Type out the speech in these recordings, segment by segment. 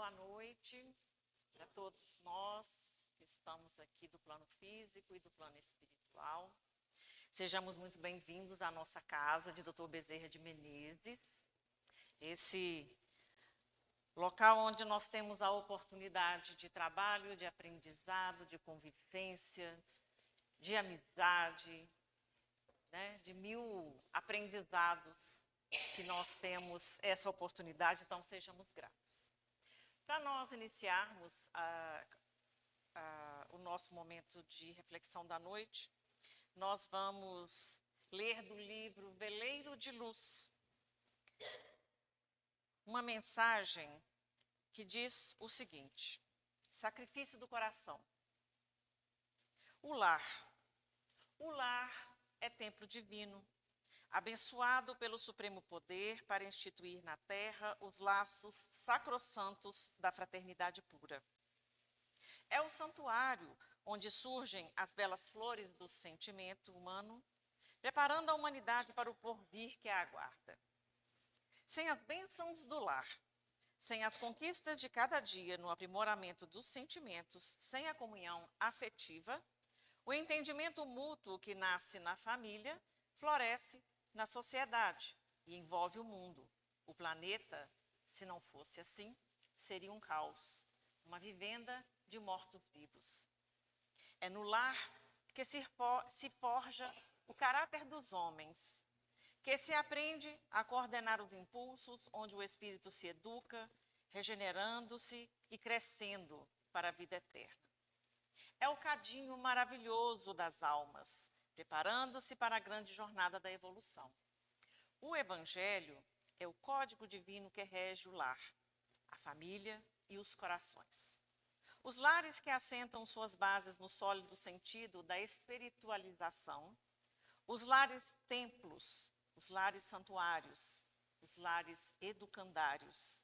Boa noite para todos nós que estamos aqui do plano físico e do plano espiritual. Sejamos muito bem-vindos à nossa casa de Dr. Bezerra de Menezes, esse local onde nós temos a oportunidade de trabalho, de aprendizado, de convivência, de amizade, né, de mil aprendizados que nós temos essa oportunidade, então sejamos gratos. Para nós iniciarmos o nosso momento de reflexão da noite, nós vamos ler do livro Veleiro de Luz, uma mensagem que diz o seguinte: sacrifício do coração. O lar. O lar é templo divino, abençoado pelo supremo poder para instituir na terra os laços sacrossantos da fraternidade pura. É o santuário onde surgem as belas flores do sentimento humano, preparando a humanidade para o porvir que a aguarda. Sem as bênçãos do lar, sem as conquistas de cada dia no aprimoramento dos sentimentos, sem a comunhão afetiva, o entendimento mútuo que nasce na família floresce na sociedade e envolve o mundo. O planeta, se não fosse assim, seria um caos, uma vivenda de mortos-vivos. É no lar que se forja o caráter dos homens, que se aprende a coordenar os impulsos, onde o espírito se educa, regenerando-se e crescendo para a vida eterna. É o cadinho maravilhoso das almas, preparando-se para a grande jornada da evolução. O Evangelho é o código divino que rege o lar, a família e os corações. Os lares que assentam suas bases no sólido sentido da espiritualização, os lares templos, os lares santuários, os lares educandários,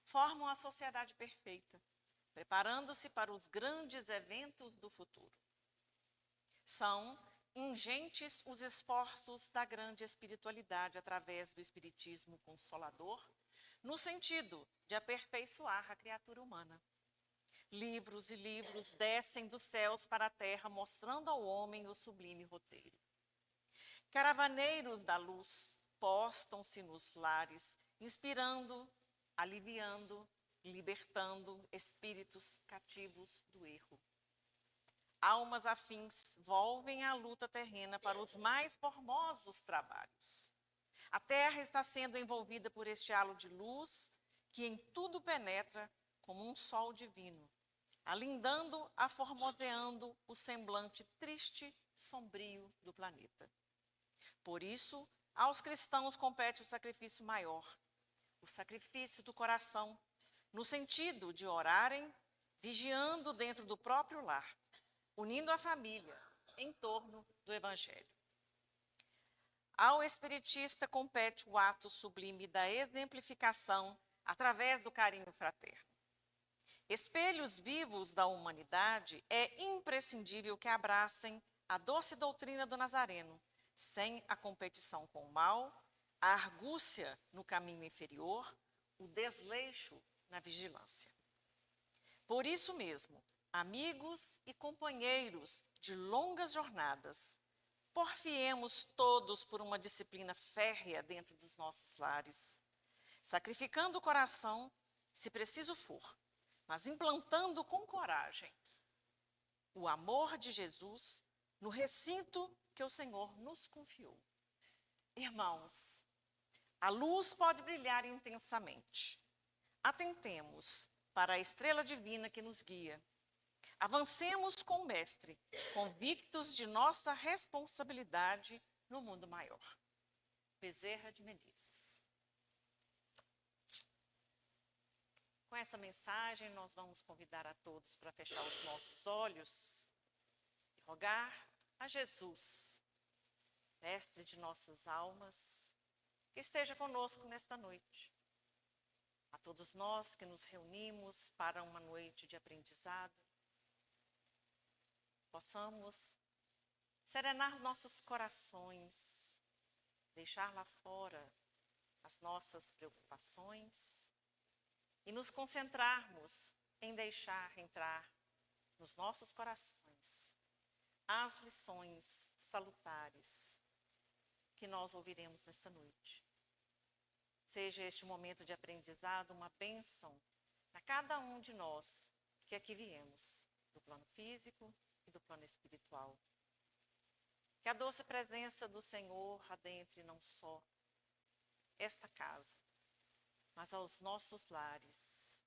formam a sociedade perfeita, preparando-se para os grandes eventos do futuro. São ingentes os esforços da grande espiritualidade através do espiritismo consolador, no sentido de aperfeiçoar a criatura humana. Livros e livros descem dos céus para a terra, mostrando ao homem o sublime roteiro. Caravaneiros da luz postam-se nos lares, inspirando, aliviando, libertando espíritos cativos do erro. Almas afins volvem à luta terrena para os mais formosos trabalhos. A terra está sendo envolvida por este halo de luz que em tudo penetra como um sol divino, alindando, aformoseando o semblante triste, sombrio do planeta. Por isso, aos cristãos compete o sacrifício maior, o sacrifício do coração, no sentido de orarem, vigiando dentro do próprio lar, unindo a família em torno do Evangelho. Ao espiritista compete o ato sublime da exemplificação através do carinho fraterno. Espelhos vivos da humanidade, é imprescindível que abracem a doce doutrina do Nazareno, sem a competição com o mal, a argúcia no caminho inferior, o desleixo na vigilância. Por isso mesmo, amigos e companheiros de longas jornadas, porfiemos todos por uma disciplina férrea dentro dos nossos lares, sacrificando o coração, se preciso for, mas implantando com coragem o amor de Jesus no recinto que o Senhor nos confiou. Irmãos, a luz pode brilhar intensamente. Atentemos para a estrela divina que nos guia. Avancemos com o Mestre, convictos de nossa responsabilidade no mundo maior. Bezerra de Menezes. Com essa mensagem, nós vamos convidar a todos para fechar os nossos olhos e rogar a Jesus, Mestre de nossas almas, que esteja conosco nesta noite. A todos nós que nos reunimos para uma noite de aprendizado, possamos serenar nossos corações, deixar lá fora as nossas preocupações e nos concentrarmos em deixar entrar nos nossos corações as lições salutares que nós ouviremos nesta noite. Seja este momento de aprendizado uma bênção a cada um de nós que aqui viemos, do plano físico e do plano espiritual. Que a doce presença do Senhor adentre não só esta casa, mas aos nossos lares,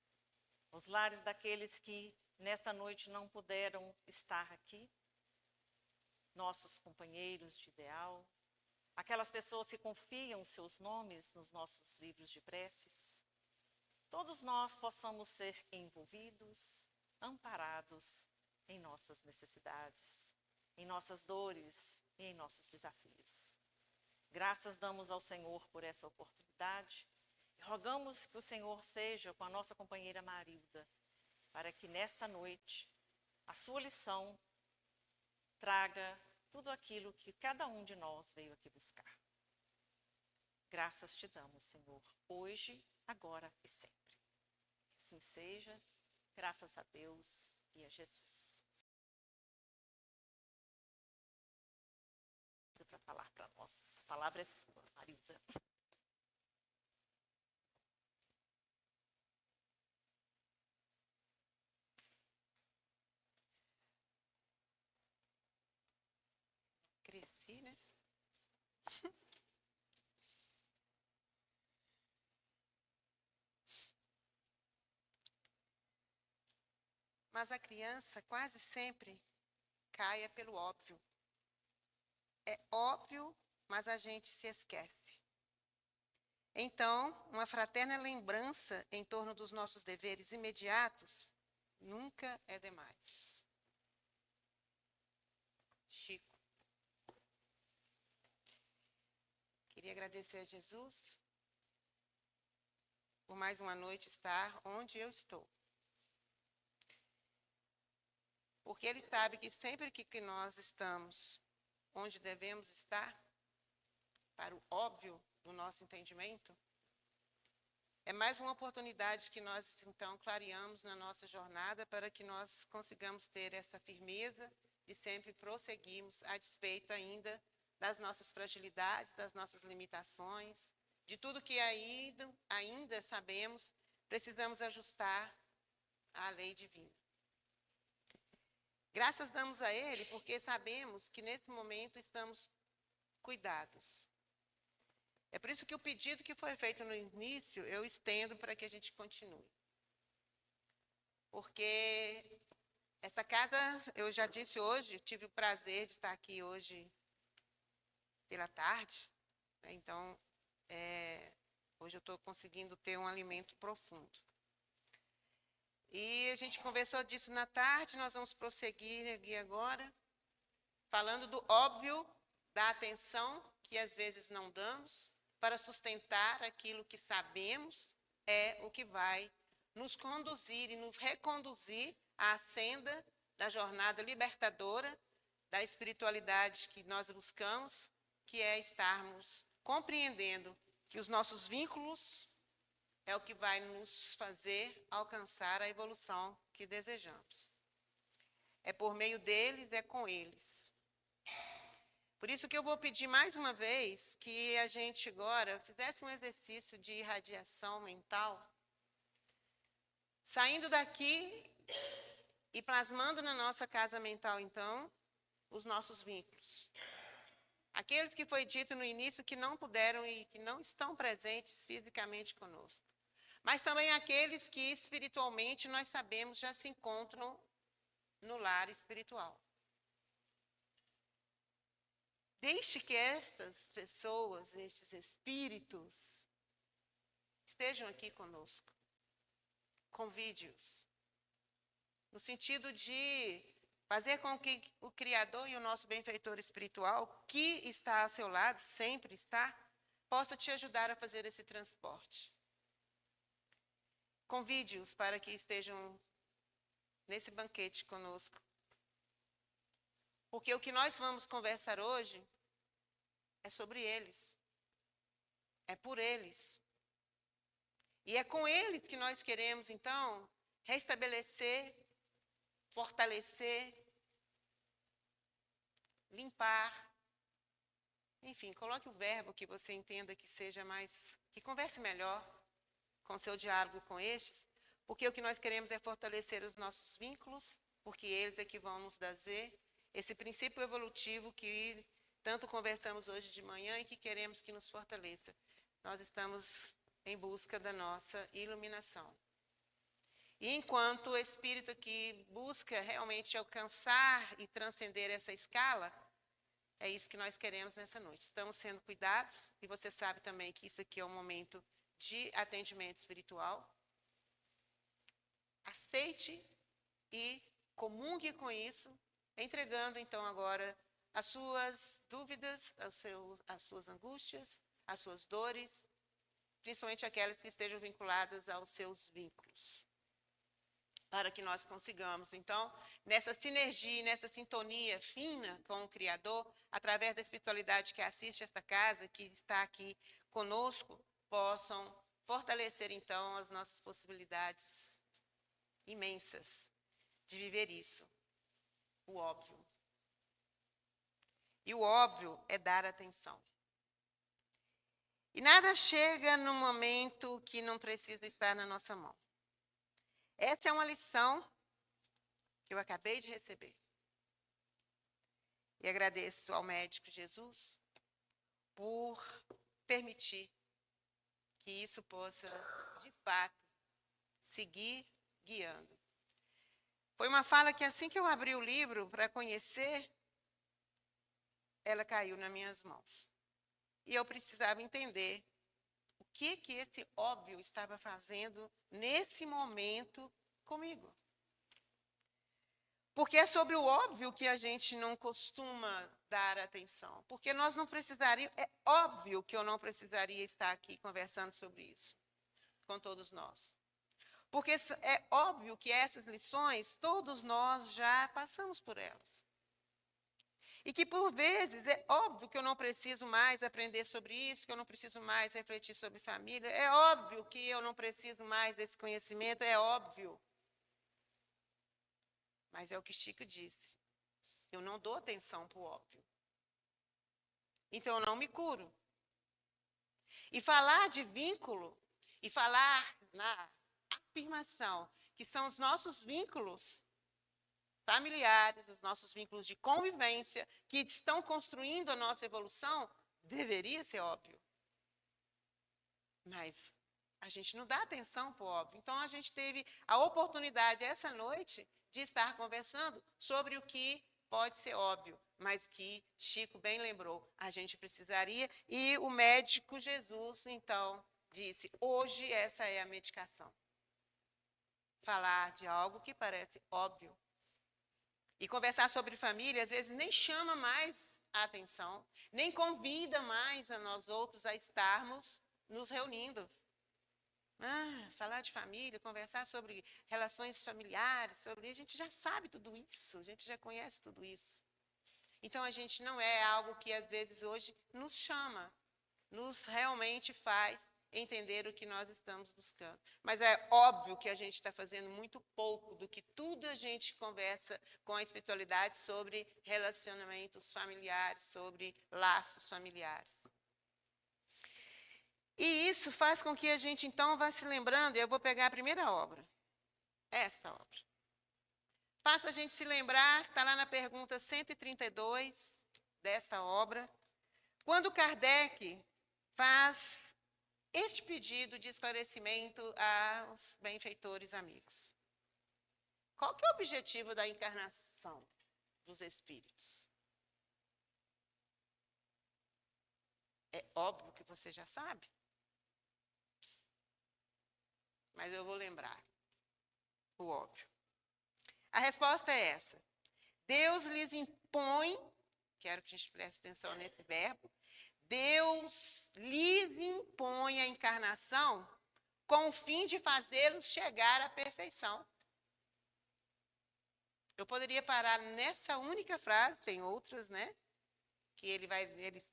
os lares daqueles que nesta noite não puderam estar aqui, nossos companheiros de ideal, aquelas pessoas que confiam seus nomes nos nossos livros de preces. Todos nós possamos ser envolvidos, amparados em nossas necessidades, em nossas dores e em nossos desafios. Graças damos ao Senhor por essa oportunidade e rogamos que o Senhor seja com a nossa companheira Marilda, para que nesta noite a sua lição traga tudo aquilo que cada um de nós veio aqui buscar. Graças te damos, Senhor, hoje, agora e sempre. Que assim seja, graças a Deus e a Jesus. Para falar para nós. A palavra é sua, Marilda. Cresci, né? Mas a criança quase sempre caia pelo óbvio. É óbvio, mas a gente se esquece. Então, uma fraterna lembrança em torno dos nossos deveres imediatos nunca é demais. Chico. Queria agradecer a Jesus por mais uma noite estar onde eu estou. Porque Ele sabe que sempre que nós estamos onde devemos estar, para o óbvio do nosso entendimento, é mais uma oportunidade que nós, então, clareamos na nossa jornada para que nós consigamos ter essa firmeza e sempre prosseguirmos a despeito ainda das nossas fragilidades, das nossas limitações, de tudo que ainda sabemos, precisamos ajustar à lei divina. Graças damos a Ele porque sabemos que nesse momento estamos cuidados. É por isso que o pedido que foi feito no início, eu estendo para que a gente continue. Porque esta casa, eu já disse hoje, tive o prazer de estar aqui hoje pela tarde, né? Então, hoje eu estou conseguindo ter um alimento profundo. E a gente conversou disso na tarde, nós vamos prosseguir aqui agora, falando do óbvio, da atenção que às vezes não damos, para sustentar aquilo que sabemos é o que vai nos conduzir e nos reconduzir à senda da jornada libertadora, da espiritualidade que nós buscamos, que é estarmos compreendendo que os nossos vínculos é o que vai nos fazer alcançar a evolução que desejamos. É por meio deles, é com eles. Por isso que eu vou pedir mais uma vez que a gente agora fizesse um exercício de irradiação mental, saindo daqui e plasmando na nossa casa mental, então, os nossos vínculos. Aqueles que foi dito no início que não puderam e que não estão presentes fisicamente conosco. Mas também aqueles que espiritualmente nós sabemos já se encontram no lar espiritual. Deixe que estas pessoas, estes espíritos, estejam aqui conosco. Convide-os. No sentido de fazer com que o Criador e o nosso benfeitor espiritual, que está ao seu lado, sempre está, possa te ajudar a fazer esse transporte. Convide-os para que estejam nesse banquete conosco. Porque o que nós vamos conversar hoje é sobre eles. É por eles. E é com eles que nós queremos, então, restabelecer, fortalecer, limpar. Enfim, coloque o verbo que você entenda que seja mais, que converse melhor com o seu diálogo com estes, porque o que nós queremos é fortalecer os nossos vínculos, porque eles é que vão nos trazer esse princípio evolutivo que tanto conversamos hoje de manhã e que queremos que nos fortaleça. Nós estamos em busca da nossa iluminação. E enquanto o espírito que busca realmente alcançar e transcender essa escala, é isso que nós queremos nessa noite. Estamos sendo cuidados, e você sabe também que isso aqui é um momento de atendimento espiritual. Aceite e comungue com isso, entregando então agora as suas dúvidas, as suas angústias, as suas dores, principalmente aquelas que estejam vinculadas aos seus vínculos. Para que nós consigamos, então, nessa sinergia, nessa sintonia fina com o Criador, através da espiritualidade que assiste esta casa, que está aqui conosco, possam fortalecer, então, as nossas possibilidades imensas de viver isso, o óbvio. E o óbvio é dar atenção. E nada chega no momento que não precisa estar na nossa mão. Essa é uma lição que eu acabei de receber. E agradeço ao médico Jesus por permitir que isso possa, de fato, seguir guiando. Foi uma fala que assim que eu abri o livro para conhecer, ela caiu nas minhas mãos. E eu precisava entender o que esse óbvio estava fazendo nesse momento comigo. Porque é sobre o óbvio que a gente não costuma dar atenção. Porque nós não precisaríamos, é óbvio que eu não precisaria estar aqui conversando sobre isso com todos nós. Porque é óbvio que essas lições, todos nós já passamos por elas. E que, por vezes, é óbvio que eu não preciso mais aprender sobre isso, que eu não preciso mais refletir sobre família. É óbvio que eu não preciso mais desse conhecimento, é óbvio. Mas é o que Chico disse. Eu não dou atenção para o óbvio. Então, eu não me curo. E falar de vínculo, e falar na afirmação, que são os nossos vínculos familiares, os nossos vínculos de convivência, que estão construindo a nossa evolução, deveria ser óbvio. Mas a gente não dá atenção para o óbvio. Então, a gente teve a oportunidade essa noite de estar conversando sobre o que pode ser óbvio, mas que Chico bem lembrou, a gente precisaria. E o médico Jesus, então, disse, hoje essa é a medicação. Falar de algo que parece óbvio. E conversar sobre família, às vezes, nem chama mais a atenção, nem convida mais a nós outros a estarmos nos reunindo. Falar de família, conversar sobre relações familiares, a gente já sabe tudo isso, a gente já conhece tudo isso. Então, a gente não é algo que, às vezes, hoje nos chama, nos realmente faz entender o que nós estamos buscando. Mas é óbvio que a gente está fazendo muito pouco do que tudo a gente conversa com a espiritualidade sobre relacionamentos familiares, sobre laços familiares. E isso faz com que a gente, então, vá se lembrando, e eu vou pegar a primeira obra, esta obra. Faça a gente se lembrar, está lá na pergunta 132 desta obra, quando Kardec faz este pedido de esclarecimento aos benfeitores amigos. Qual que é o objetivo da encarnação dos espíritos? É óbvio que você já sabe. Mas eu vou lembrar o óbvio. A resposta é essa. Deus lhes impõe, quero que a gente preste atenção nesse verbo, Deus lhes impõe a encarnação com o fim de fazê-los chegar à perfeição. Eu poderia parar nessa única frase, tem outras, né? Que ele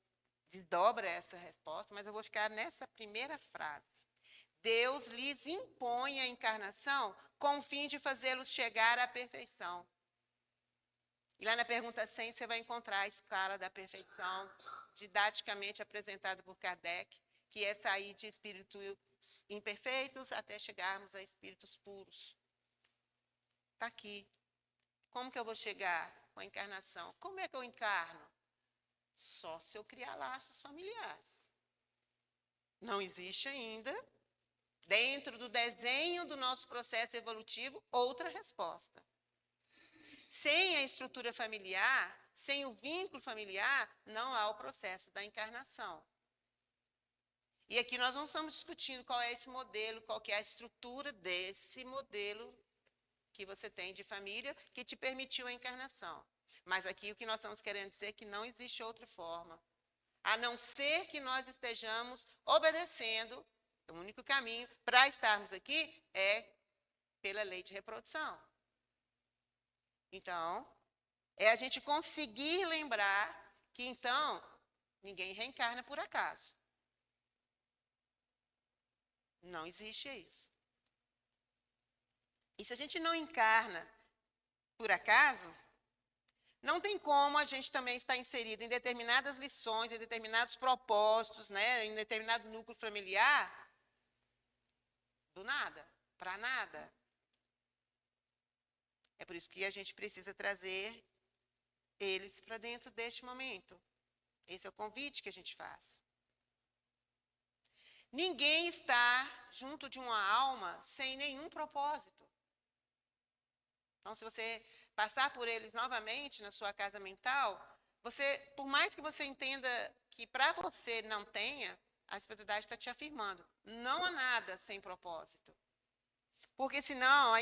desdobra essa resposta, mas eu vou ficar nessa primeira frase. Deus lhes impõe a encarnação com o fim de fazê-los chegar à perfeição. E lá na pergunta 100 você vai encontrar a escala da perfeição, didaticamente apresentada por Kardec, que é sair de espíritos imperfeitos até chegarmos a espíritos puros. Está aqui. Como que eu vou chegar com a encarnação? Como é que eu encarno? Só se eu criar laços familiares. Não existe ainda, dentro do desenho do nosso processo evolutivo, outra resposta. Sem a estrutura familiar, sem o vínculo familiar, não há o processo da encarnação. E aqui nós não estamos discutindo qual é esse modelo, qual que é a estrutura desse modelo que você tem de família que te permitiu a encarnação. Mas aqui o que nós estamos querendo dizer é que não existe outra forma, a não ser que nós estejamos obedecendo. O único caminho para estarmos aqui é pela lei de reprodução. Então, é a gente conseguir lembrar que, então, ninguém reencarna por acaso. Não existe isso. E se a gente não encarna por acaso, não tem como a gente também estar inserido em determinadas lições, em determinados propósitos, né, em determinado núcleo familiar, do nada, para nada. É por isso que a gente precisa trazer eles para dentro deste momento. Esse é o convite que a gente faz. Ninguém está junto de uma alma sem nenhum propósito. Então, se você passar por eles novamente na sua casa mental, por mais que você entenda que para você não tenha, a espiritualidade está te afirmando, não há nada sem propósito. Porque senão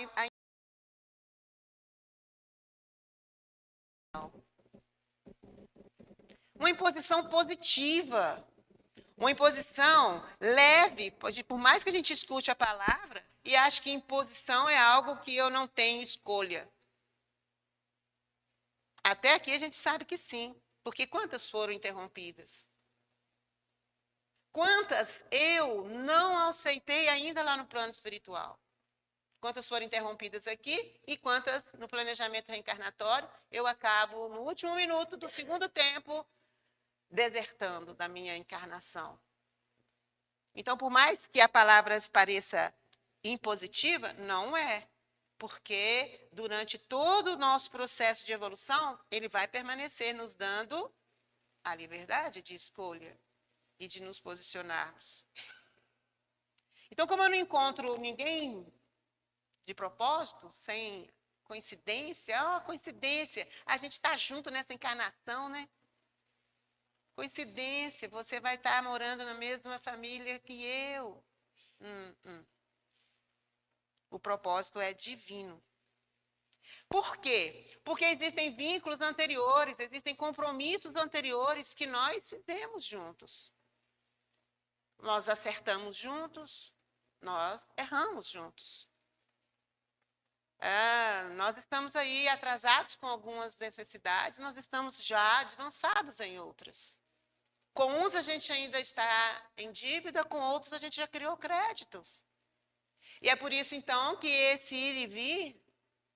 uma imposição positiva, uma imposição leve, por mais que a gente escute a palavra e ache que imposição é algo que eu não tenho escolha. Até aqui a gente sabe que sim, porque quantas foram interrompidas? Quantas eu não aceitei ainda lá no plano espiritual? Quantas foram interrompidas aqui e quantas no planejamento reencarnatório eu acabo no último minuto do segundo tempo desertando da minha encarnação. Então, por mais que a palavra pareça impositiva, não é. Porque durante todo o nosso processo de evolução, ele vai permanecer nos dando a liberdade de escolha e de nos posicionarmos. Então, como eu não encontro ninguém de propósito, sem coincidência, coincidência, a gente está junto nessa encarnação, né? Coincidência, você vai estar morando na mesma família que eu. O propósito é divino. Por quê? Porque existem vínculos anteriores, existem compromissos anteriores que nós fizemos juntos. Nós acertamos juntos, nós erramos juntos. Nós estamos aí atrasados com algumas necessidades, nós estamos já avançados em outras. Com uns a gente ainda está em dívida, com outros a gente já criou créditos. E é por isso, então, que esse ir e vir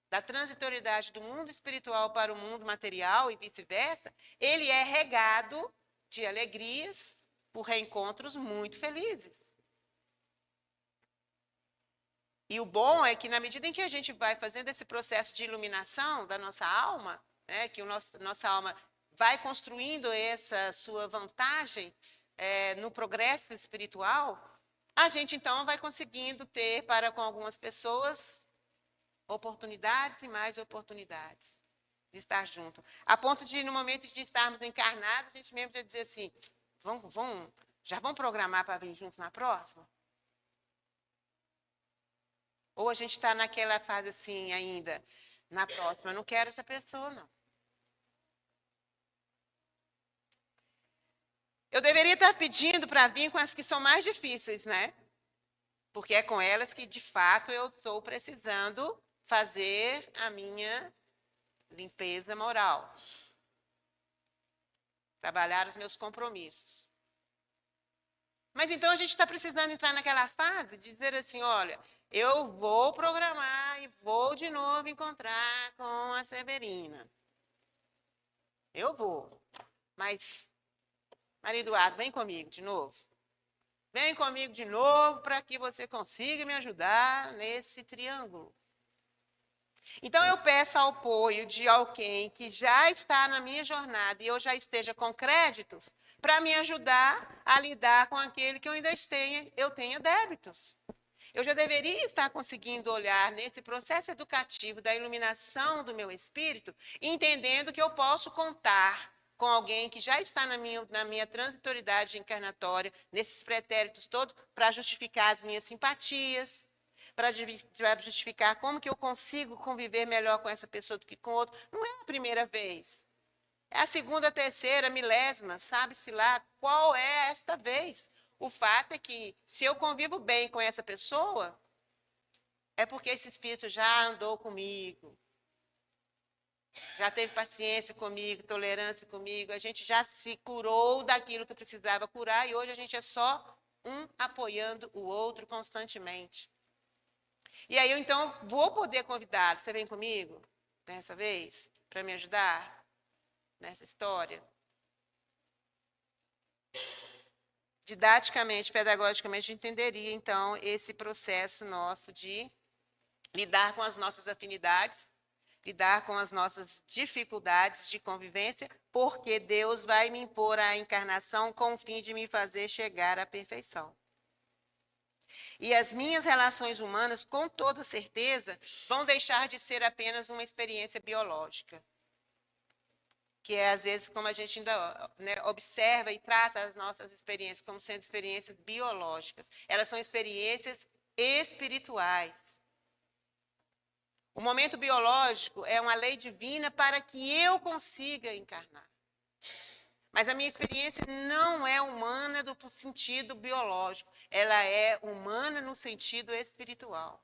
da transitoriedade do mundo espiritual para o mundo material e vice-versa, ele é regado de alegrias por reencontros muito felizes. E o bom é que, na medida em que a gente vai fazendo esse processo de iluminação da nossa alma, né, que nossa alma vai construindo essa sua vantagem no progresso espiritual, a gente, então, vai conseguindo ter, para com algumas pessoas, oportunidades e mais oportunidades de estar junto. A ponto de, no momento de estarmos encarnados, a gente mesmo já dizer assim, já vão programar para vir junto na próxima? Ou a gente está naquela fase assim ainda, na próxima, eu não quero essa pessoa, não. Eu deveria estar pedindo para vir com as que são mais difíceis, né? Porque é com elas que, de fato, eu estou precisando fazer a minha limpeza moral. Trabalhar os meus compromissos. Mas então a gente está precisando entrar naquela fase de dizer assim, olha, eu vou programar e vou de novo encontrar com a Severina. Eu vou. Mas, Maria Eduardo, vem comigo de novo. Vem comigo de novo para que você consiga me ajudar nesse triângulo. Então, eu peço ao apoio de alguém que já está na minha jornada e eu já esteja com créditos para me ajudar a lidar com aquele que eu tenha débitos. Eu já deveria estar conseguindo olhar nesse processo educativo da iluminação do meu espírito, entendendo que eu posso contar com alguém que já está na minha transitoriedade encarnatória, nesses pretéritos todos, para justificar as minhas simpatias, para justificar como que eu consigo conviver melhor com essa pessoa do que com outra. Não é a primeira vez. É a segunda, terceira, milésima, sabe-se lá qual é esta vez. O fato é que, se eu convivo bem com essa pessoa, é porque esse espírito já andou comigo, já teve paciência comigo, tolerância comigo, a gente já se curou daquilo que precisava curar e hoje a gente é só um apoiando o outro constantemente. E aí, eu, então, vou poder convidá-lo. Você vem comigo dessa vez para me ajudar nessa história? Didaticamente, pedagogicamente, a gente entenderia, então, esse processo nosso de lidar com as nossas afinidades, lidar com as nossas dificuldades de convivência, porque Deus vai me impor a encarnação com o fim de me fazer chegar à perfeição. E as minhas relações humanas, com toda certeza, vão deixar de ser apenas uma experiência biológica. Que é, às vezes, como a gente ainda observa e trata as nossas experiências como sendo experiências biológicas. Elas são experiências espirituais. O momento biológico é uma lei divina para que eu consiga encarnar. Mas a minha experiência não é humana no sentido biológico, ela é humana no sentido espiritual.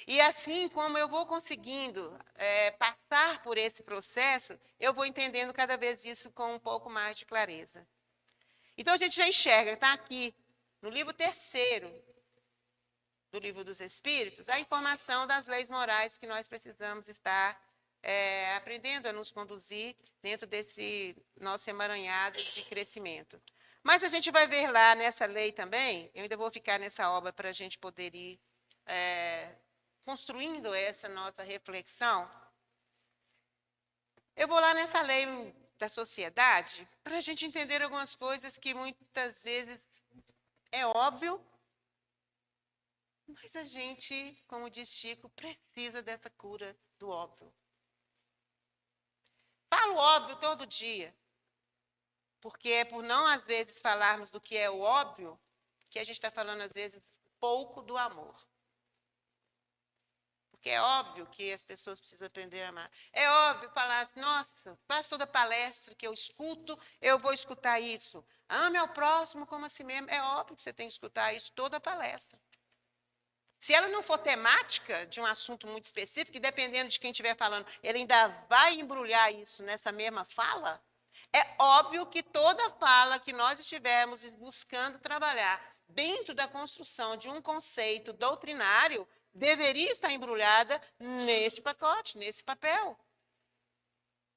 E assim como eu vou conseguindo passar por esse processo, eu vou entendendo cada vez isso com um pouco mais de clareza. Então a gente já enxerga, está aqui, no livro 3º do Livro dos Espíritos, a informação das leis morais que nós precisamos estar aprendendo a nos conduzir dentro desse nosso emaranhado de crescimento. Mas a gente vai ver lá nessa lei também, eu ainda vou ficar nessa obra para a gente poder ir construindo essa nossa reflexão. Eu vou lá nessa lei da sociedade para a gente entender algumas coisas que muitas vezes é óbvio, mas a gente, como diz Chico, precisa dessa cura do óbvio. Falo óbvio todo dia, porque é por não, às vezes, falarmos do que é o óbvio, que a gente está falando, às vezes, pouco do amor. Porque é óbvio que as pessoas precisam aprender a amar. É óbvio falar assim, nossa, quase toda palestra que eu escuto, eu vou escutar isso. Ame ao próximo como a si mesmo. É óbvio que você tem que escutar isso toda palestra. Se ela não for temática de um assunto muito específico, e dependendo de quem estiver falando, ele ainda vai embrulhar isso nessa mesma fala, é óbvio que toda fala que nós estivermos buscando trabalhar dentro da construção de um conceito doutrinário, deveria estar embrulhada neste pacote, nesse papel.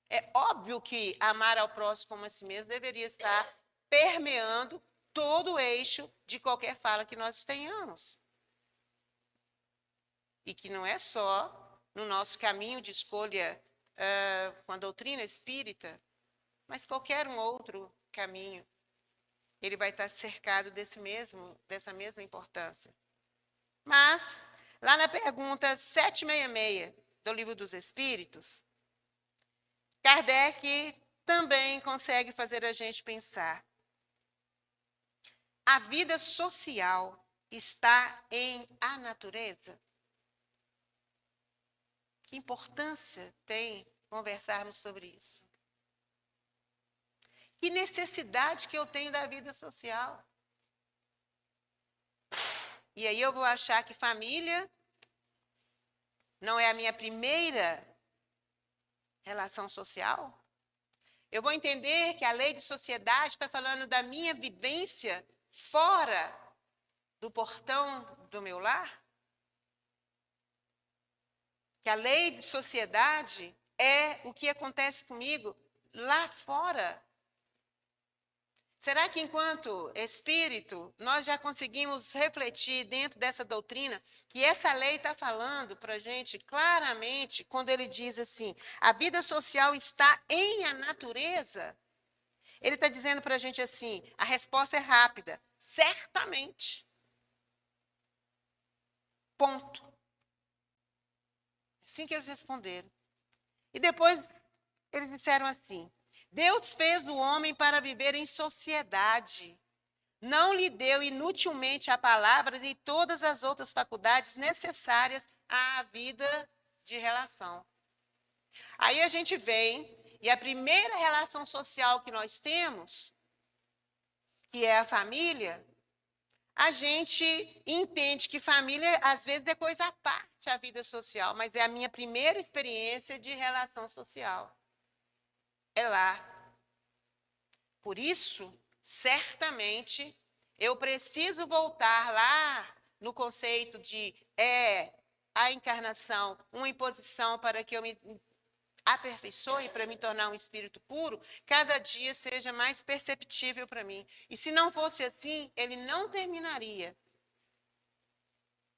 É óbvio que amar ao próximo como a si mesmo deveria estar permeando todo o eixo de qualquer fala que nós tenhamos. E que não é só no nosso caminho de escolha com a doutrina espírita, mas qualquer um outro caminho, ele vai estar cercado dessa mesma importância. Mas, lá na pergunta 766 do Livro dos Espíritos, Kardec também consegue fazer a gente pensar. A vida social está em a natureza? Que importância tem conversarmos sobre isso? Que necessidade que eu tenho da vida social? E aí eu vou achar que família não é a minha primeira relação social? Eu vou entender que a lei de sociedade está falando da minha vivência fora do portão do meu lar? Que a lei de sociedade é o que acontece comigo lá fora. Será que, enquanto espírito, nós já conseguimos refletir dentro dessa doutrina que essa lei está falando para a gente claramente, quando ele diz assim: a vida social está em a natureza? Ele está dizendo para a gente assim: a resposta é rápida, certamente. Ponto. Assim que eles responderam. E depois eles disseram assim: Deus fez o homem para viver em sociedade. Não lhe deu inutilmente a palavra e todas as outras faculdades necessárias à vida de relação. Aí a gente vem, e a primeira relação social que nós temos, que é a família, a gente entende que família, às vezes, é coisa à parte a vida social, mas é a minha primeira experiência de relação social. É lá. Por isso, certamente, eu preciso voltar lá no conceito de a encarnação, uma imposição para que eu me aperfeiçoe, para me tornar um espírito puro, cada dia seja mais perceptível para mim. E se não fosse assim, ele não terminaria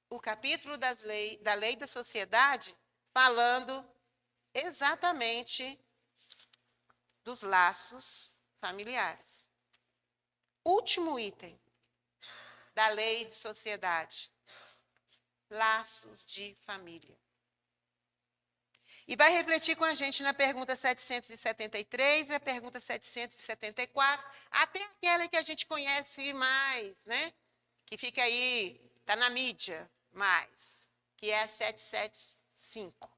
o capítulo da lei da sociedade falando exatamente dos laços familiares. Último item da lei de sociedade: laços de família. E vai refletir com a gente na pergunta 773 e a pergunta 774, até aquela que a gente conhece mais, né? Que fica aí, está na mídia mais, que é a 775.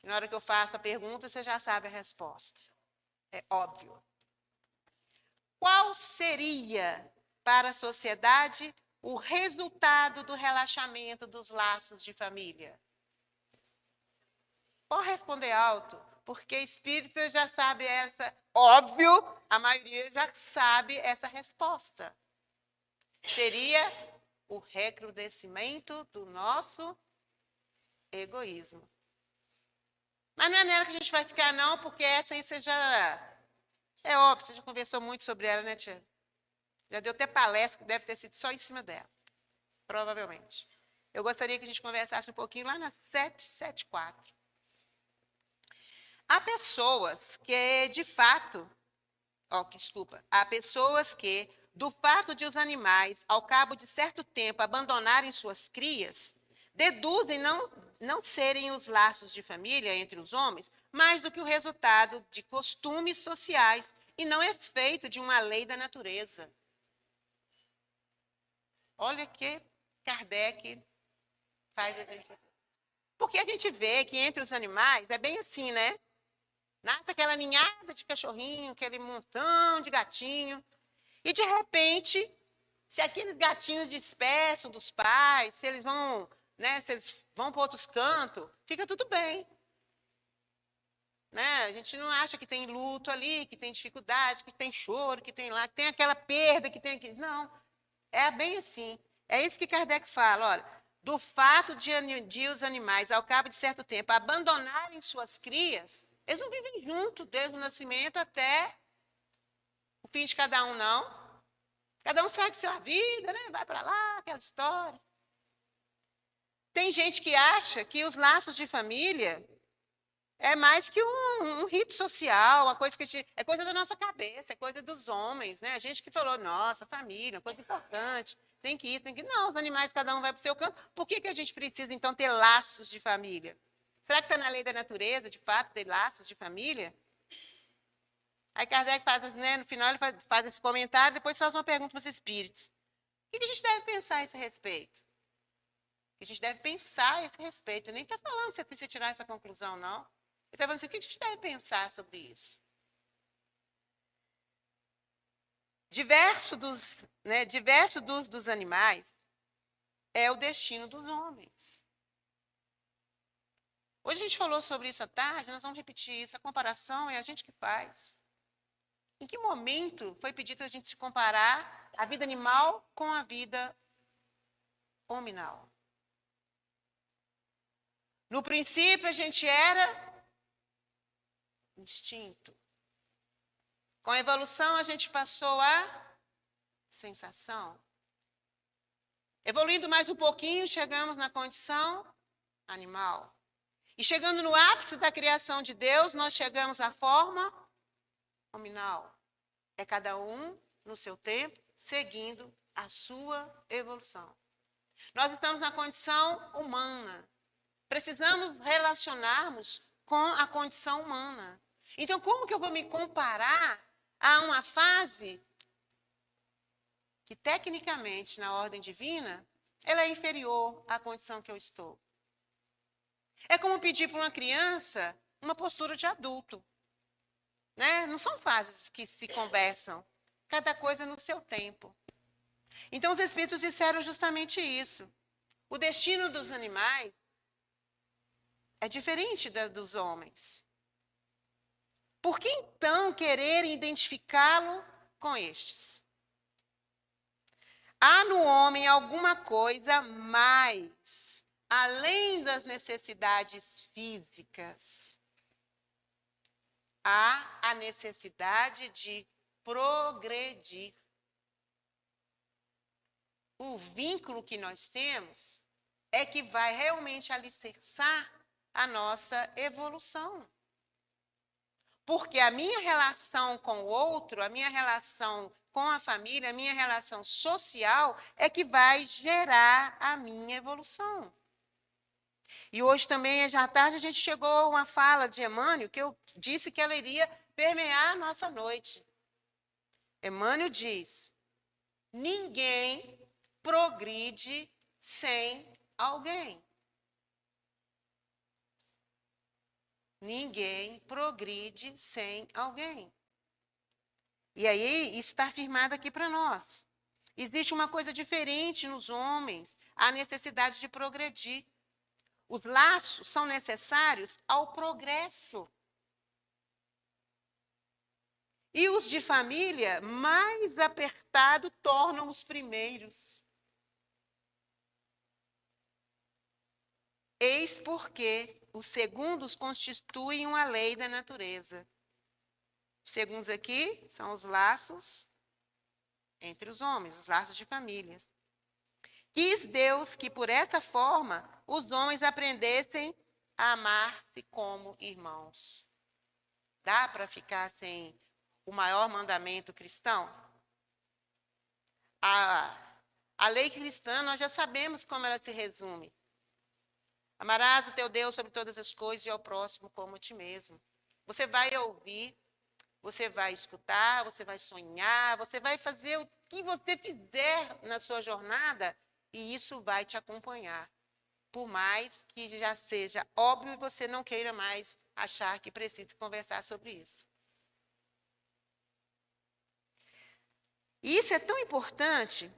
Na hora que eu faço a pergunta, você já sabe a resposta. É óbvio. Qual seria, para a sociedade, o resultado do relaxamento dos laços de família? Pode responder alto, porque espírita já sabe essa. Óbvio, a maioria já sabe essa resposta. Seria o recrudescimento do nosso egoísmo. Mas não é nela que a gente vai ficar, não, porque essa aí você já... É óbvio, você já conversou muito sobre ela, né, tia? Já deu até palestra, que deve ter sido só em cima dela. Provavelmente. Eu gostaria que a gente conversasse um pouquinho lá na 774. Há pessoas que, de fato... há pessoas que, do fato de os animais, ao cabo de certo tempo, abandonarem suas crias, deduzem não serem os laços de família entre os homens, mais do que o resultado de costumes sociais e não efeito de uma lei da natureza. Olha que Kardec faz a gente... Porque a gente vê que entre os animais é bem assim, né? Nasce aquela ninhada de cachorrinho, aquele montão de gatinho, e de repente, se aqueles gatinhos dispersam dos pais, se eles vão para outros cantos, fica tudo bem. Né? A gente não acha que tem luto ali, que tem dificuldade, que tem choro, que tem lá, que tem aquela perda, que tem aquilo. Não, é bem assim. É isso que Kardec fala, olha, do fato de os animais, ao cabo de certo tempo, abandonarem suas crias, eles não vivem juntos desde o nascimento até o fim de cada um, não. Cada um segue sua vida, né? Vai para lá, aquela história. Tem gente que acha que os laços de família é mais que um rito social, uma coisa que é coisa da nossa cabeça, é coisa dos homens, né? A gente que falou, nossa, família, uma coisa importante, tem que ir, tem que... Não, os animais, cada um vai para o seu canto. Por que a gente precisa, então, ter laços de família? Será que está na lei da natureza, de fato, ter laços de família? Aí Kardec faz, né, no final, ele faz esse comentário, depois faz uma pergunta para os espíritos. O que a gente deve pensar a esse respeito? A gente deve pensar a esse respeito. Ele nem está falando que você precisa tirar essa conclusão, não. Ele está falando assim, o que a gente deve pensar sobre isso? Diverso dos animais é o destino dos homens. Hoje a gente falou sobre isso à tarde, nós vamos repetir isso. A comparação é a gente que faz. Em que momento foi pedido a gente se comparar a vida animal com a vida hominal? No princípio, a gente era instinto. Com a evolução, a gente passou a sensação. Evoluindo mais um pouquinho, chegamos na condição animal. E chegando no ápice da criação de Deus, nós chegamos à forma hominal. É cada um no seu tempo, seguindo a sua evolução. Nós estamos na condição humana. Precisamos relacionarmos com a condição humana. Então, como que eu vou me comparar a uma fase que, tecnicamente, na ordem divina, ela é inferior à condição que eu estou? É como pedir para uma criança uma postura de adulto. Né? Não são fases que se conversam, cada coisa no seu tempo. Então, os Espíritos disseram justamente isso. O destino dos animais é diferente dos homens. Por que, então, querer identificá-lo com estes? Há no homem alguma coisa mais, além das necessidades físicas. Há a necessidade de progredir. O vínculo que nós temos é que vai realmente alicerçar a nossa evolução. Porque a minha relação com o outro, a minha relação com a família, a minha relação social é que vai gerar a minha evolução. E hoje também, já à tarde, a gente chegou a uma fala de Emmanuel, que eu disse que ela iria permear a nossa noite. Emmanuel diz: ninguém progride sem alguém. Ninguém progride sem alguém. E aí, isso está afirmado aqui para nós. Existe uma coisa diferente nos homens, a necessidade de progredir. Os laços são necessários ao progresso. E os de família, mais apertado, tornam os primeiros. Eis porque os segundos constituem uma lei da natureza. Os segundos aqui são os laços entre os homens, os laços de famílias. Quis Deus que, por essa forma, os homens aprendessem a amar-se como irmãos. Dá para ficar sem o maior mandamento cristão? A lei cristã, nós já sabemos como ela se resume. Amarás o teu Deus sobre todas as coisas e ao próximo como a ti mesmo. Você vai ouvir, você vai escutar, você vai sonhar, você vai fazer o que você fizer na sua jornada e isso vai te acompanhar. Por mais que já seja óbvio e você não queira mais achar que precisa conversar sobre isso. E isso é tão importante.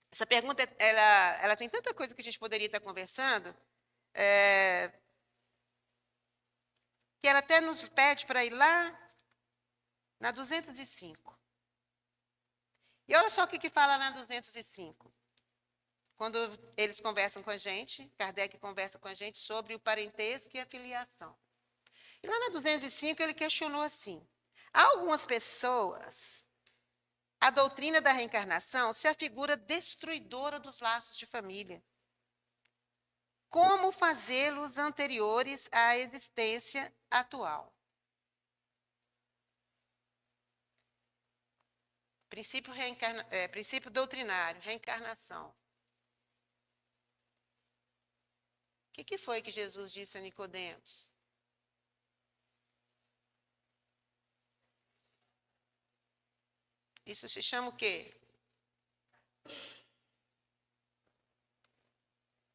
Essa pergunta, ela tem tanta coisa que a gente poderia estar conversando, que ela até nos pede para ir lá na 205. E olha só o que fala na 205. Quando eles conversam com a gente, Kardec conversa com a gente sobre o parentesco e a filiação. E lá na 205 ele questionou assim: há algumas pessoas, a doutrina da reencarnação se afigura destruidora dos laços de família. Como fazê-los anteriores à existência atual? Princípio doutrinário, reencarnação. O que foi que Jesus disse a Nicodemos? Isso se chama o quê?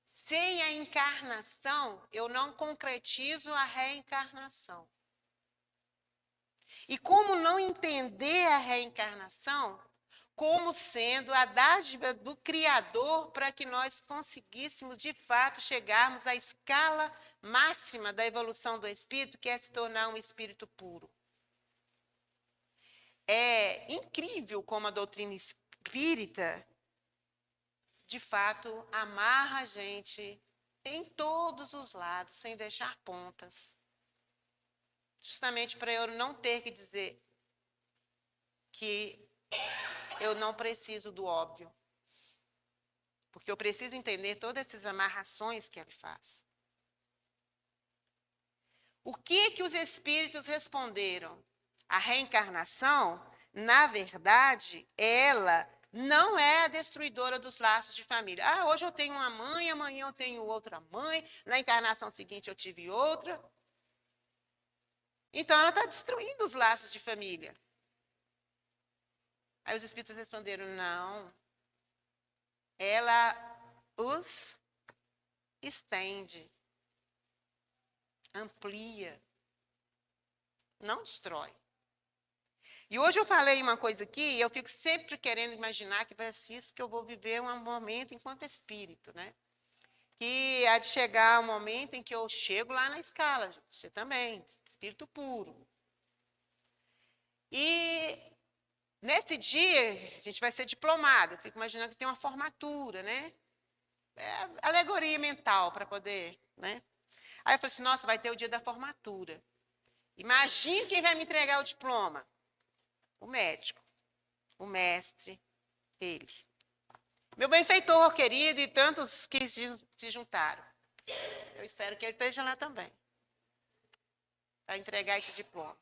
Sem a encarnação, eu não concretizo a reencarnação. E como não entender a reencarnação como sendo a dádiva do Criador para que nós conseguíssemos, de fato, chegarmos à escala máxima da evolução do espírito, que é se tornar um espírito puro. é incrível como a doutrina espírita, de fato, amarra a gente em todos os lados, sem deixar pontas. Justamente para eu não ter que dizer que eu não preciso do óbvio. Porque eu preciso entender todas essas amarrações que ele faz. O que os espíritos responderam? A reencarnação, na verdade, ela não é a destruidora dos laços de família. Ah, hoje eu tenho uma mãe, amanhã eu tenho outra mãe, na encarnação seguinte eu tive outra. Então, ela está destruindo os laços de família. Aí os espíritos responderam, não. Ela os estende, amplia, não destrói. E hoje eu falei uma coisa aqui, e eu fico sempre querendo imaginar que vai ser isso que eu vou viver um momento enquanto espírito, né? Que há de chegar um momento em que eu chego lá na escala, você também, espírito puro. E nesse dia, a gente vai ser diplomado. Eu fico imaginando que tem uma formatura, né? É alegoria mental para poder, né? Aí eu falei assim, nossa, vai ter o dia da formatura. Imagine quem vai me entregar o diploma. O médico, o mestre, ele. Meu benfeitor querido e tantos que se juntaram. Eu espero que ele esteja lá também, para entregar esse diploma.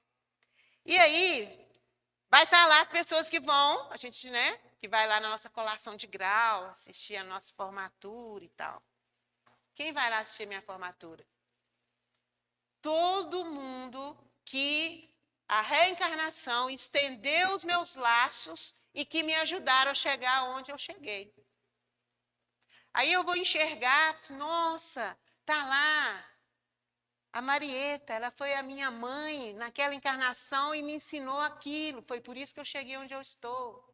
E aí, vai estar lá as pessoas que vão, a gente, né, que vai lá na nossa colação de grau, assistir a nossa formatura e tal. Quem vai lá assistir a minha formatura? Todo mundo que a reencarnação estendeu os meus laços e que me ajudaram a chegar onde eu cheguei. Aí eu vou enxergar, nossa, está lá a Marieta, ela foi a minha mãe naquela encarnação e me ensinou aquilo, foi por isso que eu cheguei onde eu estou.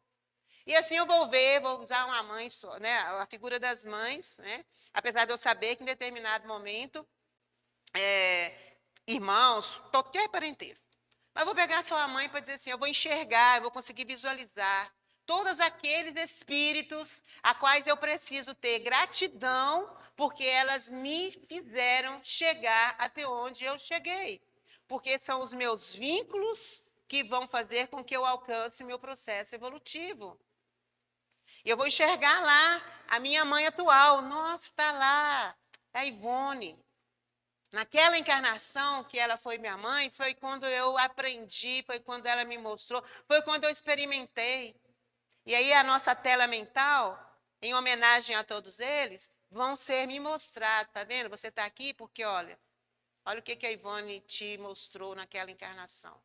E assim eu vou ver, vou usar uma mãe só, né, a figura das mães, né, apesar de eu saber que em determinado momento, irmãos, qualquer parentesco. Mas vou pegar só a mãe para dizer assim, eu vou enxergar, eu vou conseguir visualizar todos aqueles espíritos a quais eu preciso ter gratidão, porque elas me fizeram chegar até onde eu cheguei. Porque são os meus vínculos que vão fazer com que eu alcance o meu processo evolutivo. E eu vou enxergar lá a minha mãe atual. Nossa, está lá, a Ivone. Naquela encarnação que ela foi minha mãe, foi quando eu aprendi, foi quando ela me mostrou, foi quando eu experimentei. E aí a nossa tela mental, em homenagem a todos eles, vão ser me mostrados, tá vendo? Você está aqui porque, olha o que a Ivone te mostrou naquela encarnação.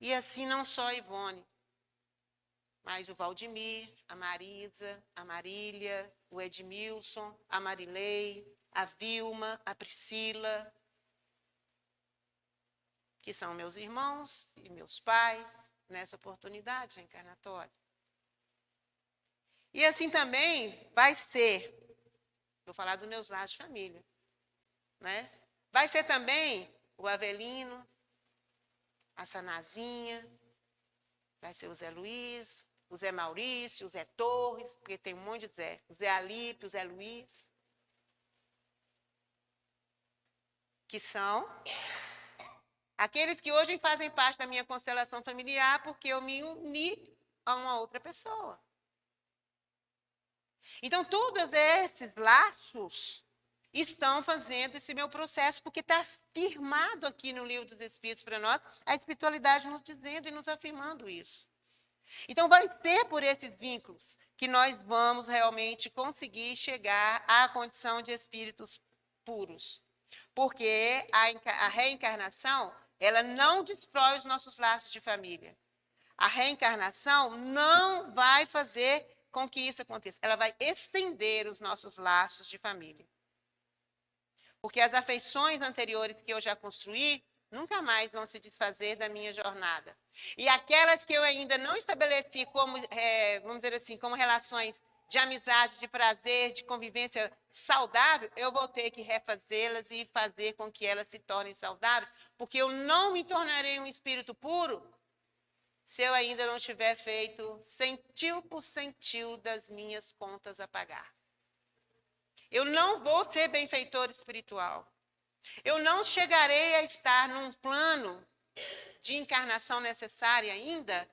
E assim não só a Ivone, mas o Valdemir, a Marisa, a Marília, o Edmilson, a Marilei, a Vilma, a Priscila, que são meus irmãos e meus pais, nessa oportunidade reencarnatória. E assim também vai ser, vou falar dos meus lados de família, né? Vai ser também o Avelino, a Sanazinha, vai ser o Zé Luiz, o Zé Maurício, o Zé Torres, porque tem um monte de Zé, o Zé Alípio, o Zé Luiz, que são aqueles que hoje fazem parte da minha constelação familiar, porque eu me uni a uma outra pessoa. Então, todos esses laços estão fazendo esse meu processo, porque está firmado aqui no Livro dos Espíritos para nós, a espiritualidade nos dizendo e nos afirmando isso. Então, vai ser por esses vínculos que nós vamos realmente conseguir chegar à condição de espíritos puros. Porque a reencarnação, ela não destrói os nossos laços de família. A reencarnação não vai fazer com que isso aconteça. Ela vai estender os nossos laços de família. Porque as afeições anteriores que eu já construí, nunca mais vão se desfazer da minha jornada. E aquelas que eu ainda não estabeleci como, vamos dizer assim, como relações de amizade, de prazer, de convivência saudável, eu vou ter que refazê-las e fazer com que elas se tornem saudáveis, porque eu não me tornarei um espírito puro se eu ainda não tiver feito centil por centil das minhas contas a pagar. Eu não vou ser benfeitor espiritual. Eu não chegarei a estar num plano de encarnação necessária ainda,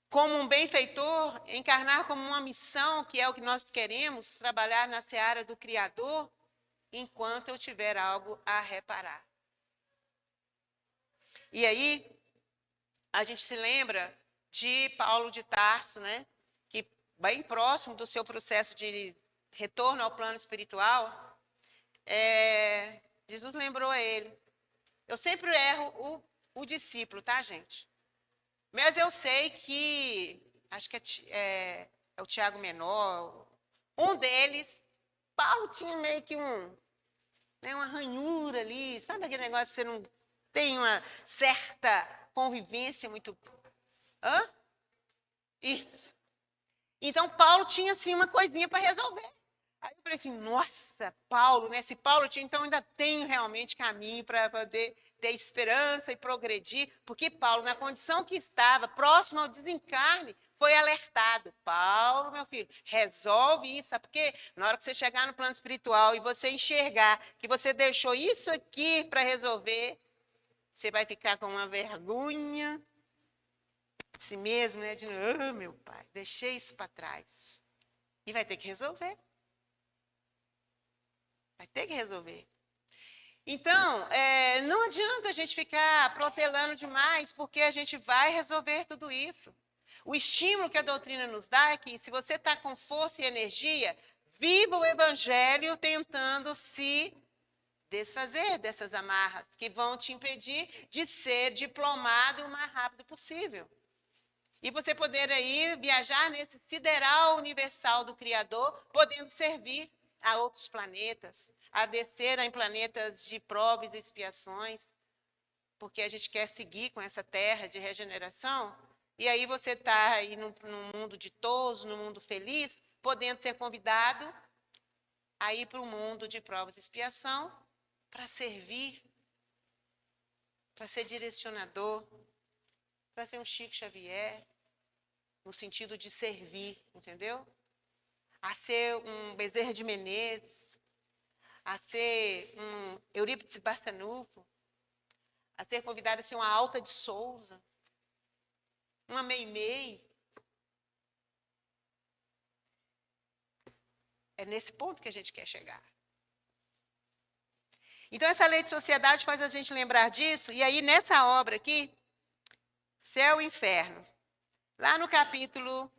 como um benfeitor, encarnar como uma missão, que é o que nós queremos, trabalhar na seara do Criador, enquanto eu tiver algo a reparar. E aí, a gente se lembra de Paulo de Tarso, né? Que bem próximo do seu processo de retorno ao plano espiritual, Jesus lembrou a ele. Eu sempre erro o discípulo, tá, gente? Mas eu sei que, acho que é o Tiago Menor, um deles, Paulo tinha meio que uma ranhura ali, sabe aquele negócio que você não tem uma certa convivência muito... Hã? Isso. Então, Paulo tinha, assim, uma coisinha para resolver. Aí eu falei assim, nossa, Paulo, né? Se Paulo tinha, então ainda tenho realmente caminho para poder ter esperança e progredir, porque Paulo, na condição que estava, próximo ao desencarne, foi alertado. Paulo, meu filho, resolve isso, sabe por quê? Na hora que você chegar no plano espiritual e você enxergar que você deixou isso aqui para resolver, você vai ficar com uma vergonha de si mesmo, né? De, meu pai, deixei isso para trás. E vai ter que resolver. Vai ter que resolver. Então, não adianta a gente ficar protelando demais, porque a gente vai resolver tudo isso. O estímulo que a doutrina nos dá é que, se você está com força e energia, viva o evangelho tentando se desfazer dessas amarras que vão te impedir de ser diplomado o mais rápido possível. E você poder aí viajar nesse sideral universal do Criador, podendo servir a outros planetas, a descer em planetas de provas e expiações, porque a gente quer seguir com essa terra de regeneração. E aí você está aí num mundo ditoso, num mundo feliz, podendo ser convidado a ir para o mundo de provas e expiação, para servir, para ser direcionador, para ser um Chico Xavier, no sentido de servir, entendeu? A ser um Bezerra de Menezes, a ser um Eurípides Barçanufo, a ser convidado a ser uma Alta de Souza, uma Meimei. É nesse ponto que a gente quer chegar. Então, essa lei de sociedade faz a gente lembrar disso, e aí, nessa obra aqui, Céu e Inferno, lá no capítulo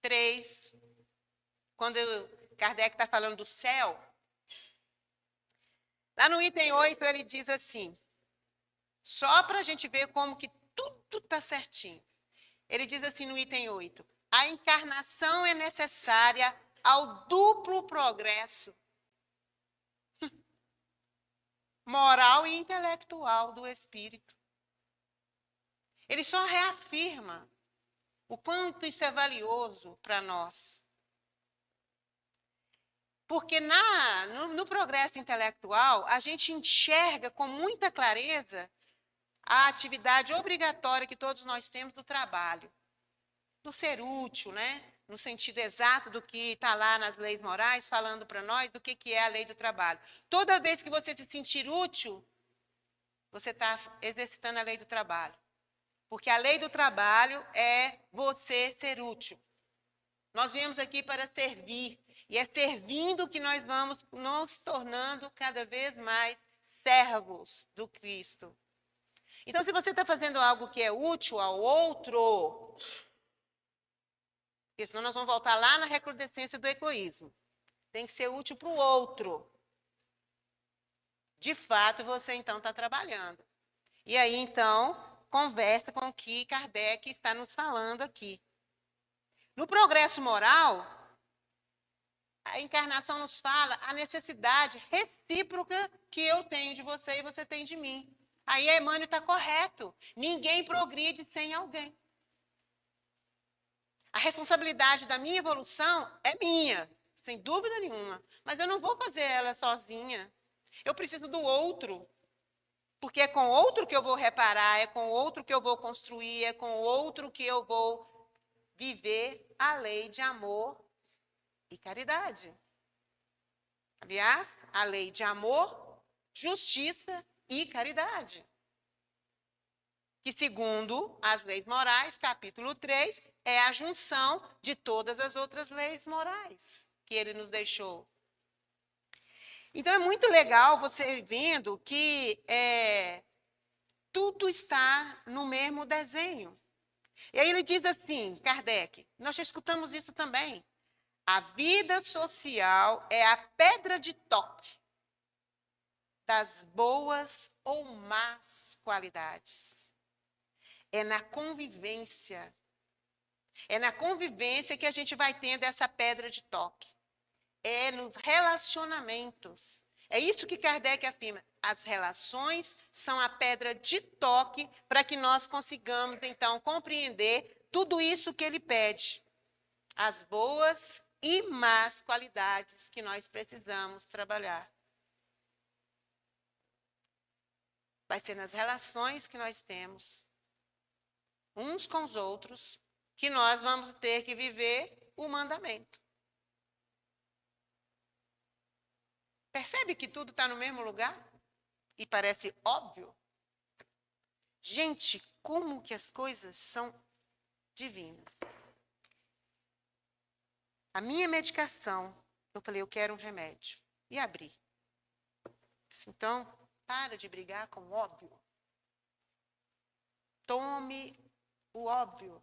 3, quando Kardec está falando do céu, lá no item 8, ele diz assim, só para a gente ver como que tudo está certinho. Ele diz assim no item 8, a encarnação é necessária ao duplo progresso moral e intelectual do espírito. Ele só reafirma o quanto isso é valioso para nós. Porque no progresso intelectual, a gente enxerga com muita clareza a atividade obrigatória que todos nós temos do trabalho, do ser útil, né? No sentido exato do que está lá nas leis morais, falando para nós do que é a lei do trabalho. Toda vez que você se sentir útil, você está exercitando a lei do trabalho. Porque a lei do trabalho é você ser útil. Nós viemos aqui para servir, e é servindo que nós vamos nos tornando cada vez mais servos do Cristo. Então, se você está fazendo algo que é útil ao outro, porque senão nós vamos voltar lá na recrudescência do egoísmo. Tem que ser útil para o outro. De fato, você então está trabalhando. E aí, então, conversa com o que Kardec está nos falando aqui. No progresso moral, a encarnação nos fala a necessidade recíproca que eu tenho de você e você tem de mim. Aí Emmanuel está correto. Ninguém progride sem alguém. A responsabilidade da minha evolução é minha, sem dúvida nenhuma. Mas eu não vou fazer ela sozinha. Eu preciso do outro. Porque é com outro que eu vou reparar, é com outro que eu vou construir, é com outro que eu vou viver a lei de amor e caridade. Aliás, a lei de amor, justiça e caridade. Que, segundo as leis morais, capítulo 3, é a junção de todas as outras leis morais que ele nos deixou. Então, é muito legal você vendo que tudo está no mesmo desenho. E aí ele diz assim, Kardec, nós já escutamos isso também. A vida social é a pedra de toque das boas ou más qualidades. É na convivência. É na convivência que a gente vai tendo essa pedra de toque. É nos relacionamentos. É isso que Kardec afirma. As relações são a pedra de toque para que nós consigamos, então, compreender tudo isso que ele pede. As boas e más qualidades que nós precisamos trabalhar. Vai ser nas relações que nós temos, uns com os outros, que nós vamos ter que viver o mandamento. Percebe que tudo está no mesmo lugar? E parece óbvio? Gente, como que as coisas são divinas. A minha medicação, eu falei, eu quero um remédio. E abri. Então, para de brigar com o óbvio. Tome o óbvio.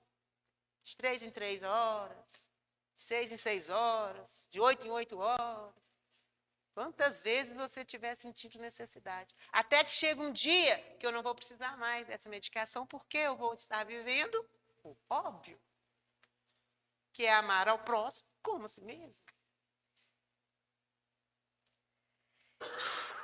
De 3 em 3 horas, de 6 em 6 horas, de 8 em 8 horas. Quantas vezes você tiver sentido necessidade. Até que chega um dia que eu não vou precisar mais dessa medicação, porque eu vou estar vivendo o óbvio, que é amar ao próximo como a si mesmo.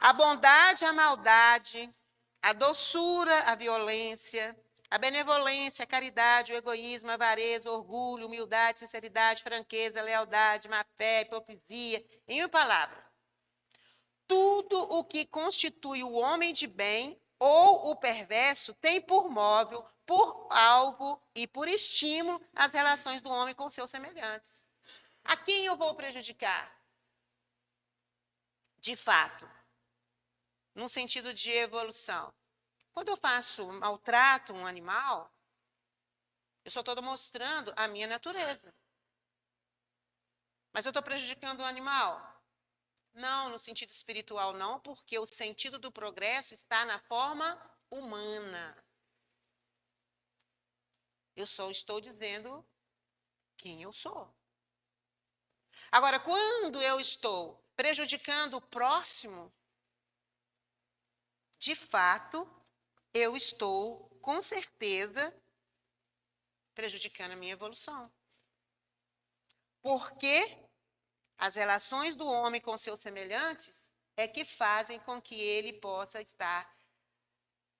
A bondade, a maldade, a doçura, a violência, a benevolência, a caridade, o egoísmo, a avareza, o orgulho, humildade, sinceridade, franqueza, lealdade, má-fé, hipocrisia, em uma palavra. Tudo o que constitui o homem de bem ou o perverso tem por móvel, por alvo e por estímulo as relações do homem com seus semelhantes. A quem eu vou prejudicar? De fato, num sentido de evolução. Quando eu maltrato um animal, eu só estou mostrando a minha natureza. Mas eu estou prejudicando o animal? Não, no sentido espiritual não, porque o sentido do progresso está na forma humana. Eu só estou dizendo quem eu sou. Agora, quando eu estou prejudicando o próximo, de fato, eu estou, com certeza, prejudicando a minha evolução. Porque as relações do homem com seus semelhantes é que fazem com que ele possa estar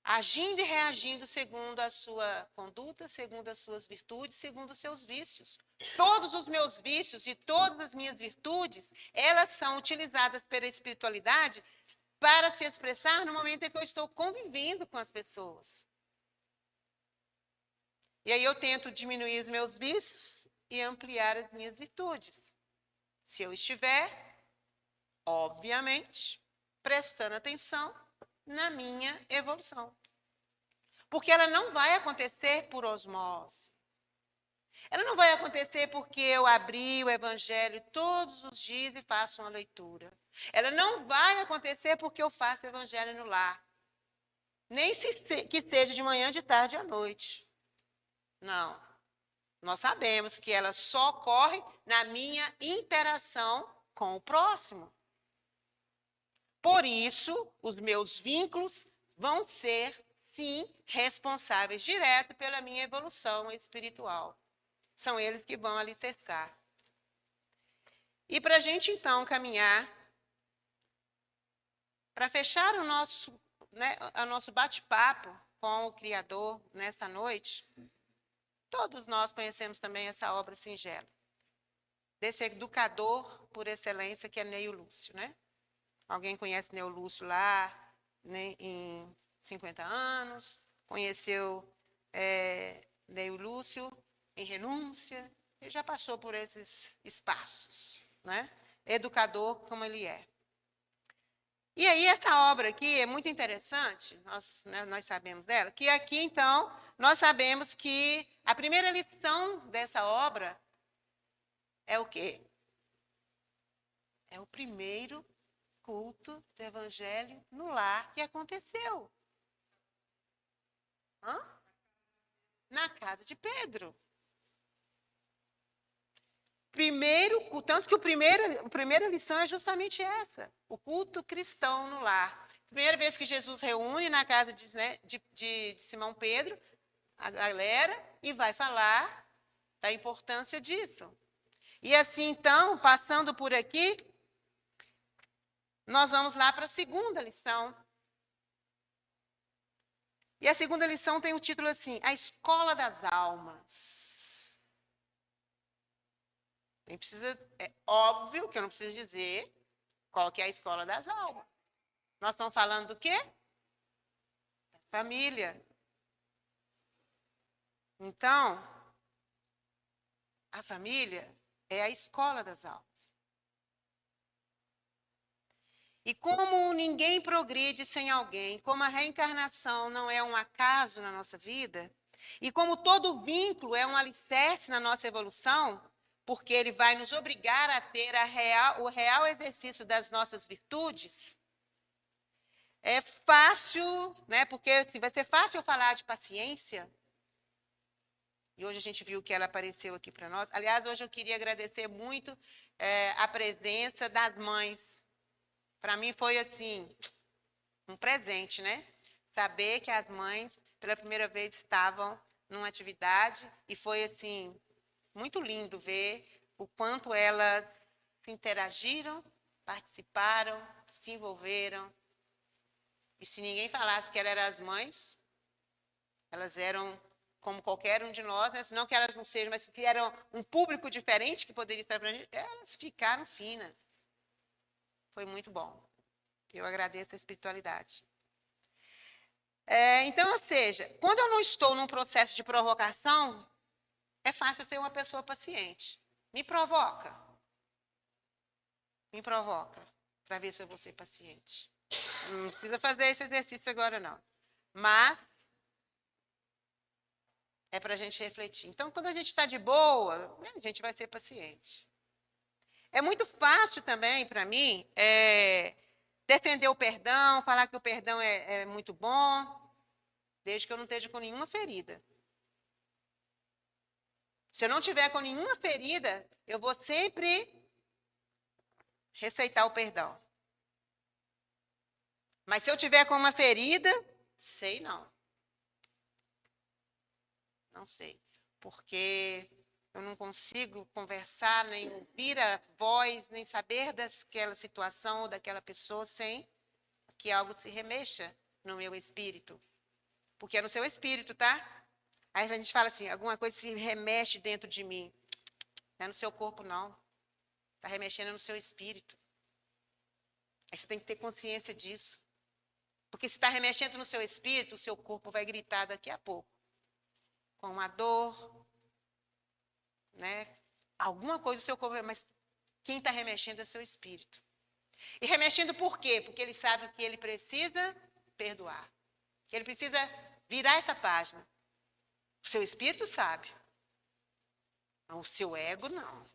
agindo e reagindo segundo a sua conduta, segundo as suas virtudes, segundo os seus vícios. Todos os meus vícios e todas as minhas virtudes, elas são utilizadas pela espiritualidade para se expressar no momento em que eu estou convivendo com as pessoas. E aí eu tento diminuir os meus vícios e ampliar as minhas virtudes. Se eu estiver, obviamente, prestando atenção na minha evolução. Porque ela não vai acontecer por osmose. Ela não vai acontecer porque eu abri o Evangelho todos os dias e faço uma leitura. Ela não vai acontecer porque eu faço o Evangelho no lar. Nem que seja de manhã, de tarde e à noite. Não. Nós sabemos que ela só ocorre na minha interação com o próximo. Por isso, os meus vínculos vão ser, sim, responsáveis direto pela minha evolução espiritual. São eles que vão alicerçar. E para a gente, então, caminhar, para fechar o nosso bate-papo com o Criador nesta noite, todos nós conhecemos também essa obra singela, desse educador por excelência que é Neio Lúcio, né? Alguém conhece Neio Lúcio lá, né, em 50 anos, conheceu Neio Lúcio em renúncia, ele já passou por esses espaços, né? Educador como ele é. E aí, essa obra aqui é muito interessante, nós sabemos dela, que aqui, então, nós sabemos que a primeira lição dessa obra é o quê? É o primeiro culto do Evangelho no lar que aconteceu. Na casa de Pedro. Tanto que a primeira lição é justamente essa, o culto cristão no lar. Primeira vez que Jesus reúne na casa de Simão Pedro, a galera, e vai falar da importância disso. E assim, então, passando por aqui, nós vamos lá para a segunda lição. E a segunda lição tem o título assim, A Escola das Almas. Nem precisa, é óbvio que eu não preciso dizer qual que é a escola das almas. Nós estamos falando do quê? Da família. Então, a família é a escola das almas. E como ninguém progride sem alguém, como a reencarnação não é um acaso na nossa vida, e como todo vínculo é um alicerce na nossa evolução, porque ele vai nos obrigar a ter o real exercício das nossas virtudes, é fácil, né? Porque assim, vai ser fácil eu falar de paciência, e hoje a gente viu que ela apareceu aqui para nós. Aliás, hoje eu queria agradecer muito a presença das mães. Para mim foi assim, um presente, né? Saber que as mães, pela primeira vez, estavam numa atividade, e foi assim, muito lindo ver o quanto elas se interagiram, participaram, se envolveram. E se ninguém falasse que elas eram as mães, elas eram como qualquer um de nós, né? Não que elas não sejam, mas que eram um público diferente que poderia estar para a gente, elas ficaram finas. Foi muito bom. Eu agradeço a espiritualidade. Então, ou seja, quando eu não estou num processo de provocação, é fácil ser uma pessoa paciente. Me provoca. Me provoca, para ver se eu vou ser paciente. Não precisa fazer esse exercício agora, não. Mas é para a gente refletir. Então, quando a gente está de boa, a gente vai ser paciente. É muito fácil também, para mim, defender o perdão, falar que o perdão é muito bom, desde que eu não esteja com nenhuma ferida. Se eu não tiver com nenhuma ferida, eu vou sempre receitar o perdão. Mas se eu tiver com uma ferida, sei não. Não sei. Porque eu não consigo conversar, nem ouvir a voz, nem saber daquela situação ou daquela pessoa sem que algo se remexa no meu espírito. Porque é no seu espírito, tá? Aí a gente fala assim, alguma coisa se remexe dentro de mim. Não é no seu corpo, não. Está remexendo no seu espírito. Aí você tem que ter consciência disso. Porque se está remexendo no seu espírito, o seu corpo vai gritar daqui a pouco. Com uma dor, né? Alguma coisa o seu corpo vai... Mas quem está remexendo é o seu espírito. E remexendo por quê? Porque ele sabe que ele precisa perdoar. Que ele precisa virar essa página. O seu espírito sabe. O seu ego, não.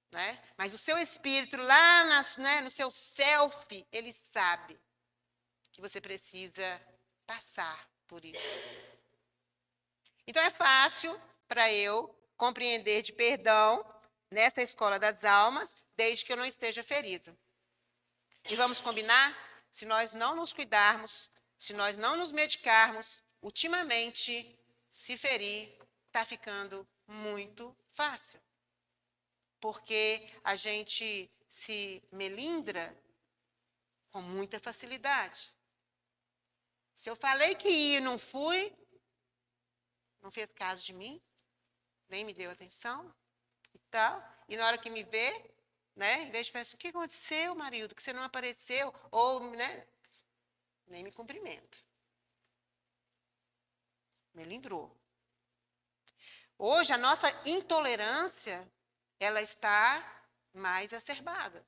Né? Mas o seu espírito, lá no seu self, ele sabe que você precisa passar por isso. Então, é fácil para eu compreender de perdão nessa escola das almas, desde que eu não esteja ferido. E vamos combinar? Se nós não nos cuidarmos, se nós não nos medicarmos, ultimamente, se ferir está ficando muito fácil. Porque a gente se melindra com muita facilidade. Se eu falei que ia e não fui, não fez caso de mim, nem me deu atenção e tal. E na hora que me vê, né, em vez de pensar, o que aconteceu, Marildo, que você não apareceu? Ou, né, nem me cumprimenta. Melindrou. Hoje, a nossa intolerância, ela está mais exacerbada.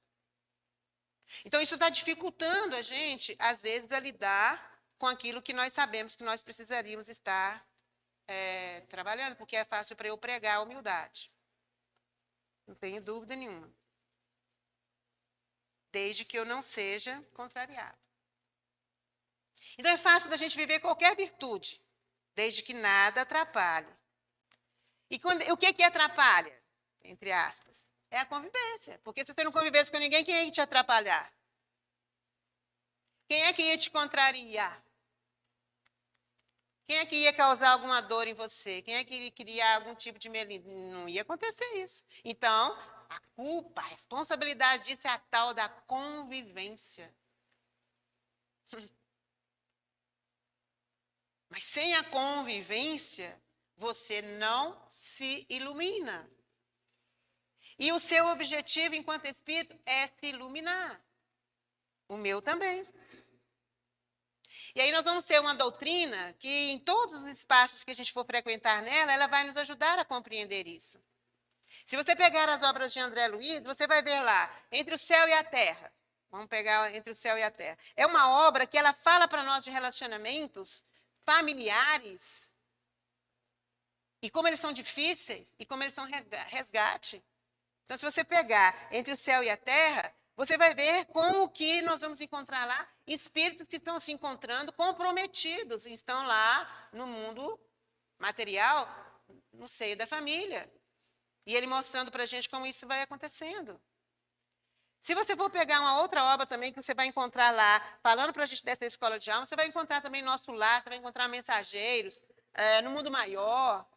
Então, isso está dificultando a gente, às vezes, a lidar com aquilo que nós sabemos que nós precisaríamos estar trabalhando, porque é fácil para eu pregar a humildade. Não tenho dúvida nenhuma. Desde que eu não seja contrariado. Então, é fácil da gente viver qualquer virtude, desde que nada atrapalhe. E o que atrapalha? Entre aspas. É a convivência. Porque se você não convivesse com ninguém, quem ia te atrapalhar? Quem é que ia te contrariar? Quem é que ia causar alguma dor em você? Quem é que ia criar algum tipo de melindre? Não ia acontecer isso. Então, a culpa, a responsabilidade disso é a tal da convivência. Mas sem a convivência, você não se ilumina. E o seu objetivo enquanto espírito é se iluminar. O meu também. E aí nós vamos ter uma doutrina que em todos os espaços que a gente for frequentar nela, ela vai nos ajudar a compreender isso. Se você pegar as obras de André Luiz, você vai ver lá, Entre o Céu e a Terra. Vamos pegar Entre o Céu e a Terra. É uma obra que ela fala para nós de relacionamentos familiares, e como eles são difíceis, e como eles são resgate. Então, se você pegar Entre o Céu e a Terra, você vai ver como que nós vamos encontrar lá espíritos que estão se encontrando comprometidos, estão lá no mundo material, no seio da família. E ele mostrando para a gente como isso vai acontecendo. Se você for pegar uma outra obra também que você vai encontrar lá, falando para a gente dessa escola de alma, você vai encontrar também Nosso Lar, você vai encontrar Mensageiros, No Mundo Maior.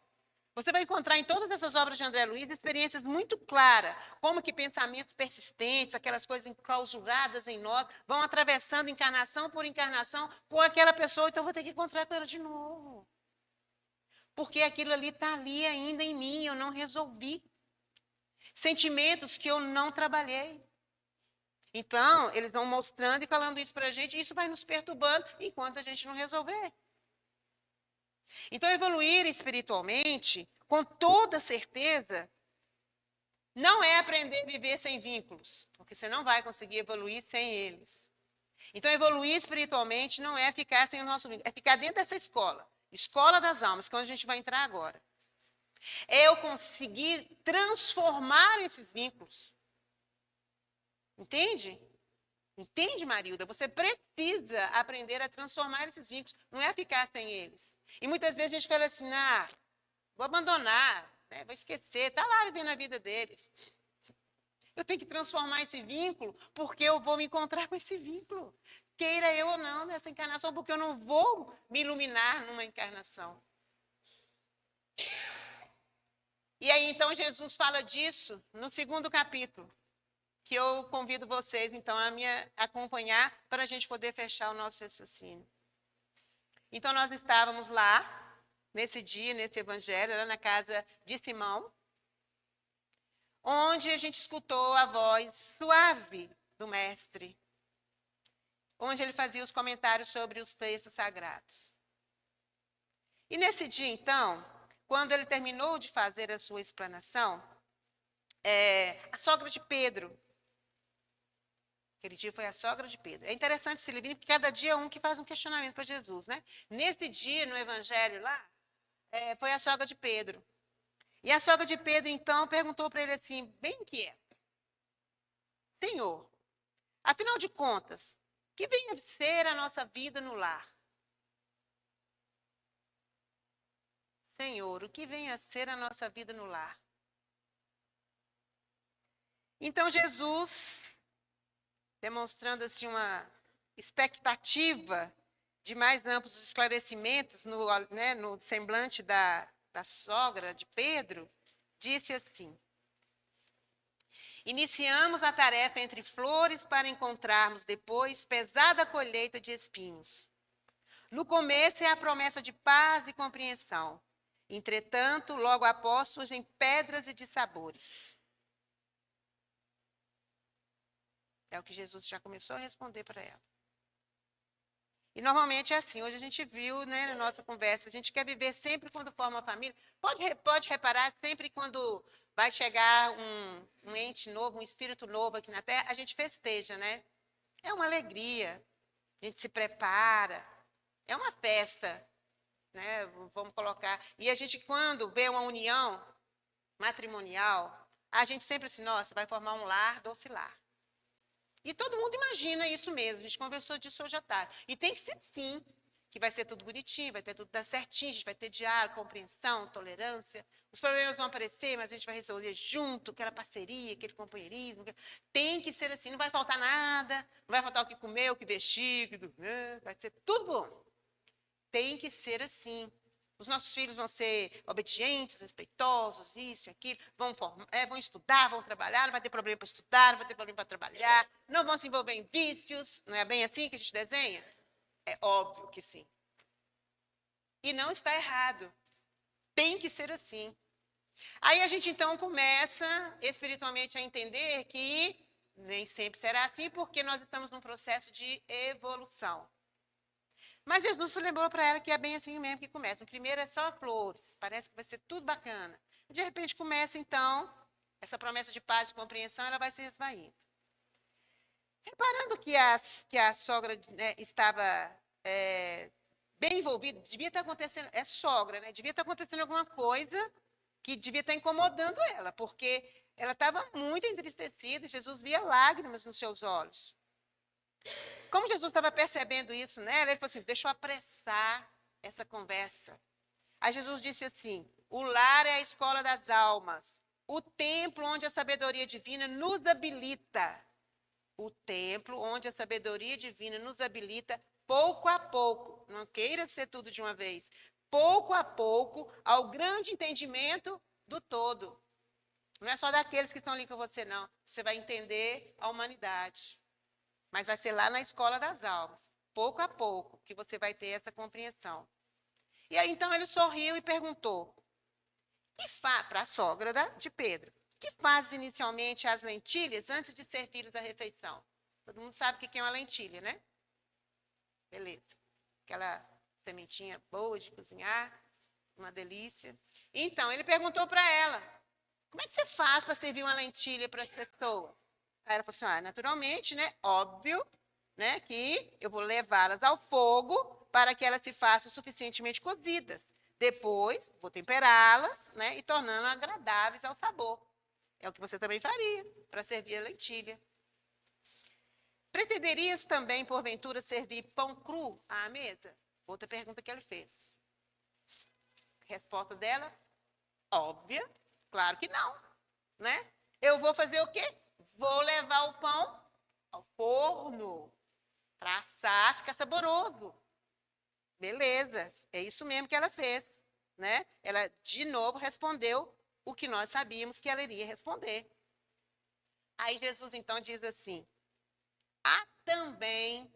Você vai encontrar em todas essas obras de André Luiz experiências muito claras, como que pensamentos persistentes, aquelas coisas enclausuradas em nós, vão atravessando encarnação por aquela pessoa, então eu vou ter que encontrar com ela de novo. Porque aquilo ali está ali ainda em mim, eu não resolvi. Sentimentos que eu não trabalhei. Então, eles vão mostrando e falando isso para a gente, e isso vai nos perturbando enquanto a gente não resolver. Então, evoluir espiritualmente, com toda certeza, não é aprender a viver sem vínculos, porque você não vai conseguir evoluir sem eles. Então, evoluir espiritualmente não é ficar sem o nosso vínculo, é ficar dentro dessa escola das almas, que é onde a gente vai entrar agora. É eu conseguir transformar esses vínculos. Entende? Entende, Marilda? Você precisa aprender a transformar esses vínculos, não é ficar sem eles. E muitas vezes a gente fala assim, vou abandonar, né, vou esquecer, está lá vivendo a vida dele. Eu tenho que transformar esse vínculo, porque eu vou me encontrar com esse vínculo. Queira eu ou não nessa encarnação, porque eu não vou me iluminar numa encarnação. E aí, então, Jesus fala disso no 2º capítulo, que eu convido vocês, então, a me acompanhar para a gente poder fechar o nosso raciocínio. Então, nós estávamos lá, nesse dia, nesse evangelho, lá na casa de Simão, onde a gente escutou a voz suave do mestre, onde ele fazia os comentários sobre os textos sagrados. E nesse dia, então, quando ele terminou de fazer a sua explanação, a sogra de Pedro, aquele dia foi a sogra de Pedro. É interessante esse livrinho, porque cada dia é um que faz um questionamento para Jesus, né? Nesse dia, no evangelho lá, foi a sogra de Pedro. E a sogra de Pedro, então, perguntou para ele assim, bem quieta: Senhor, afinal de contas, que vem a ser a nossa vida no lar? Senhor, o que vem a ser a nossa vida no lar? Então, Jesus, demonstrando assim uma expectativa de mais amplos esclarecimentos no semblante da sogra de Pedro, disse assim: iniciamos a tarefa entre flores para encontrarmos depois pesada colheita de espinhos. No começo é a promessa de paz e compreensão. Entretanto, logo após surgem pedras e dissabores. É o que Jesus já começou a responder para ela. E normalmente é assim, hoje a gente viu, né, na nossa conversa, a gente quer viver sempre quando forma família. Pode reparar, sempre quando vai chegar um ente novo, um espírito novo aqui na Terra, a gente festeja, né? É uma alegria, a gente se prepara, é uma festa, né? Vamos colocar. E a gente, quando vê uma união matrimonial, a gente sempre assim, nossa, vai formar um lar docilar. E todo mundo imagina isso mesmo, a gente conversou disso hoje à tarde. E tem que ser sim, que vai ser tudo bonitinho, vai ter tudo dar certinho, a gente vai ter diálogo, compreensão, tolerância. Os problemas vão aparecer, mas a gente vai resolver junto, aquela parceria, aquele companheirismo. Tem que ser assim, não vai faltar nada, não vai faltar o que comer, o que vestir, o que dormir, vai ser tudo bom. Tem que ser assim. Os nossos filhos vão ser obedientes, respeitosos, isso e aquilo, vão estudar, vão trabalhar, não vai ter problema para estudar, não vai ter problema para trabalhar, não vão se envolver em vícios, não é bem assim que a gente desenha? É óbvio que sim. E não está errado. Tem que ser assim. Aí a gente então começa espiritualmente a entender que nem sempre será assim, porque nós estamos num processo de evolução. Mas Jesus lembrou para ela que é bem assim mesmo que começa. O primeiro é só flores, parece que vai ser tudo bacana. De repente começa, então, essa promessa de paz e compreensão, ela vai se esvaindo. Reparando que a sogra, né, estava bem envolvida, devia estar acontecendo, é sogra, né? Devia estar acontecendo alguma coisa que devia estar incomodando ela, porque ela estava muito entristecida, Jesus via lágrimas nos seus olhos. Como Jesus estava percebendo isso nela, ele falou assim, deixa eu apressar essa conversa. Aí Jesus disse assim, o lar é a escola das almas, o templo onde a sabedoria divina nos habilita. O templo onde a sabedoria divina nos habilita pouco a pouco, não queira ser tudo de uma vez, pouco a pouco, ao grande entendimento do todo. Não é só daqueles que estão ali com você, não. Você vai entender a humanidade. Mas vai ser lá na escola das almas, pouco a pouco, que você vai ter essa compreensão. E aí, então, ele sorriu e perguntou, para a sogra de Pedro, que faz inicialmente as lentilhas antes de servir-lhes a refeição? Todo mundo sabe o que é uma lentilha, né? Beleza. Aquela sementinha boa de cozinhar, uma delícia. Então, ele perguntou para ela, como é que você faz para servir uma lentilha para as pessoas? Aí ela falou assim, naturalmente, né? Óbvio, né? Que eu vou levá-las ao fogo para que elas se façam suficientemente cozidas. Depois, vou temperá-las, né? E tornando agradáveis ao sabor. É o que você também faria para servir a lentilha. Pretenderias também, porventura, servir pão cru à mesa? Outra pergunta que ele fez. Resposta dela, óbvia, claro que não, né? Eu vou fazer o quê? Vou levar o pão ao forno para assar, ficar saboroso. Beleza, é isso mesmo que ela fez, né? Ela, de novo, respondeu o que nós sabíamos que ela iria responder. Aí Jesus, então, diz assim, há também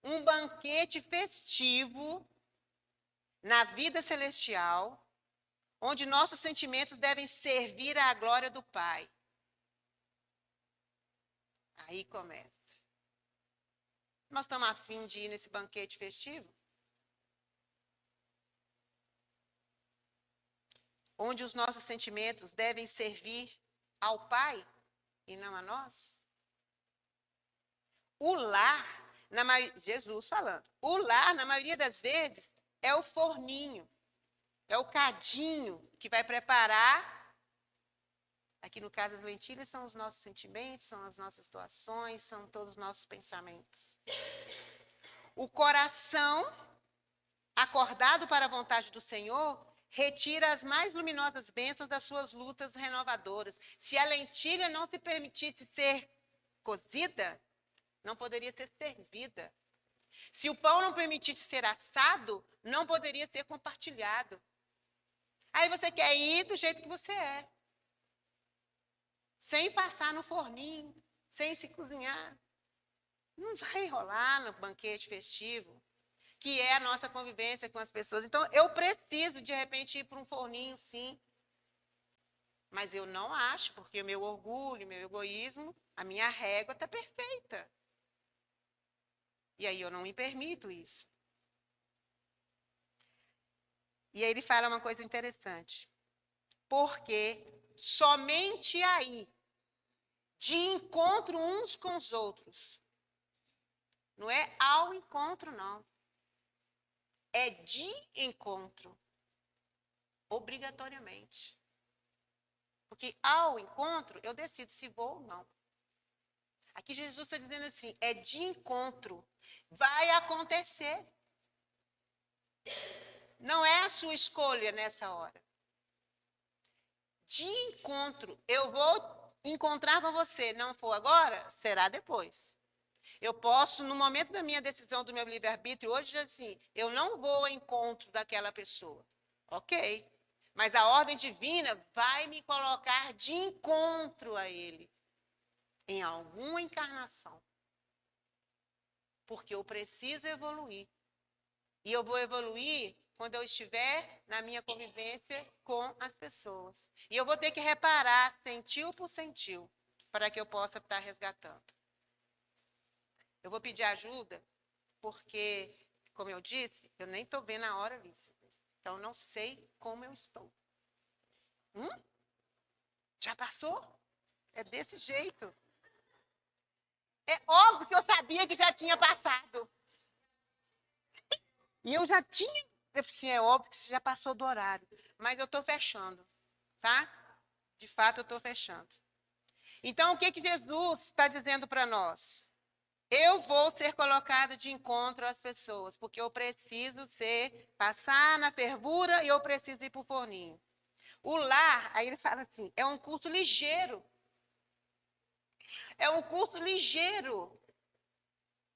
um banquete festivo na vida celestial, onde nossos sentimentos devem servir à glória do Pai. Aí começa. Nós estamos a fim de ir nesse banquete festivo? Onde os nossos sentimentos devem servir ao Pai e não a nós? O lar, Jesus falando, o lar, na maioria das vezes, é o forninho, é o cadinho que vai preparar. Aqui no caso, as lentilhas são os nossos sentimentos, são as nossas situações, são todos os nossos pensamentos. O coração, acordado para a vontade do Senhor, retira as mais luminosas bênçãos das suas lutas renovadoras. Se a lentilha não se permitisse ser cozida, não poderia ser servida. Se o pão não permitisse ser assado, não poderia ser compartilhado. Aí você quer ir do jeito que você é. Sem passar no forninho, sem se cozinhar. Não vai rolar no banquete festivo, que é a nossa convivência com as pessoas. Então, eu preciso, de repente, ir para um forninho, sim. Mas eu não acho, porque o meu orgulho, meu egoísmo, a minha régua está perfeita. E aí eu não me permito isso. E aí ele fala uma coisa interessante. Porque somente aí, de encontro uns com os outros, não é ao encontro, não. É de encontro, obrigatoriamente. Porque ao encontro, eu decido se vou ou não. Aqui Jesus está dizendo assim, é de encontro, vai acontecer. Não é a sua escolha nessa hora. De encontro, eu vou encontrar com você, não for agora, será depois. Eu posso, no momento da minha decisão, do meu livre-arbítrio, hoje, já assim, eu não vou ao encontro daquela pessoa. Ok. Mas a ordem divina vai me colocar de encontro a ele, em alguma encarnação. Porque eu preciso evoluir. E eu vou evoluir quando eu estiver na minha convivência com as pessoas. E eu vou ter que reparar, sentiu por sentiu, para que eu possa estar resgatando. Eu vou pedir ajuda, porque, como eu disse, eu nem estou vendo a hora, Alice. Então, não sei como eu estou. Já passou? É desse jeito. É óbvio que eu sabia que já tinha passado. E eu já tinha. Assim, é óbvio que você já passou do horário. Mas eu estou fechando, tá? De fato, eu estou fechando. Então, o que Jesus está dizendo para nós? Eu vou ser colocada de encontro às pessoas, porque eu preciso passar na fervura e eu preciso ir para o forninho. O lar, aí ele fala assim, é um curso ligeiro. É um curso ligeiro.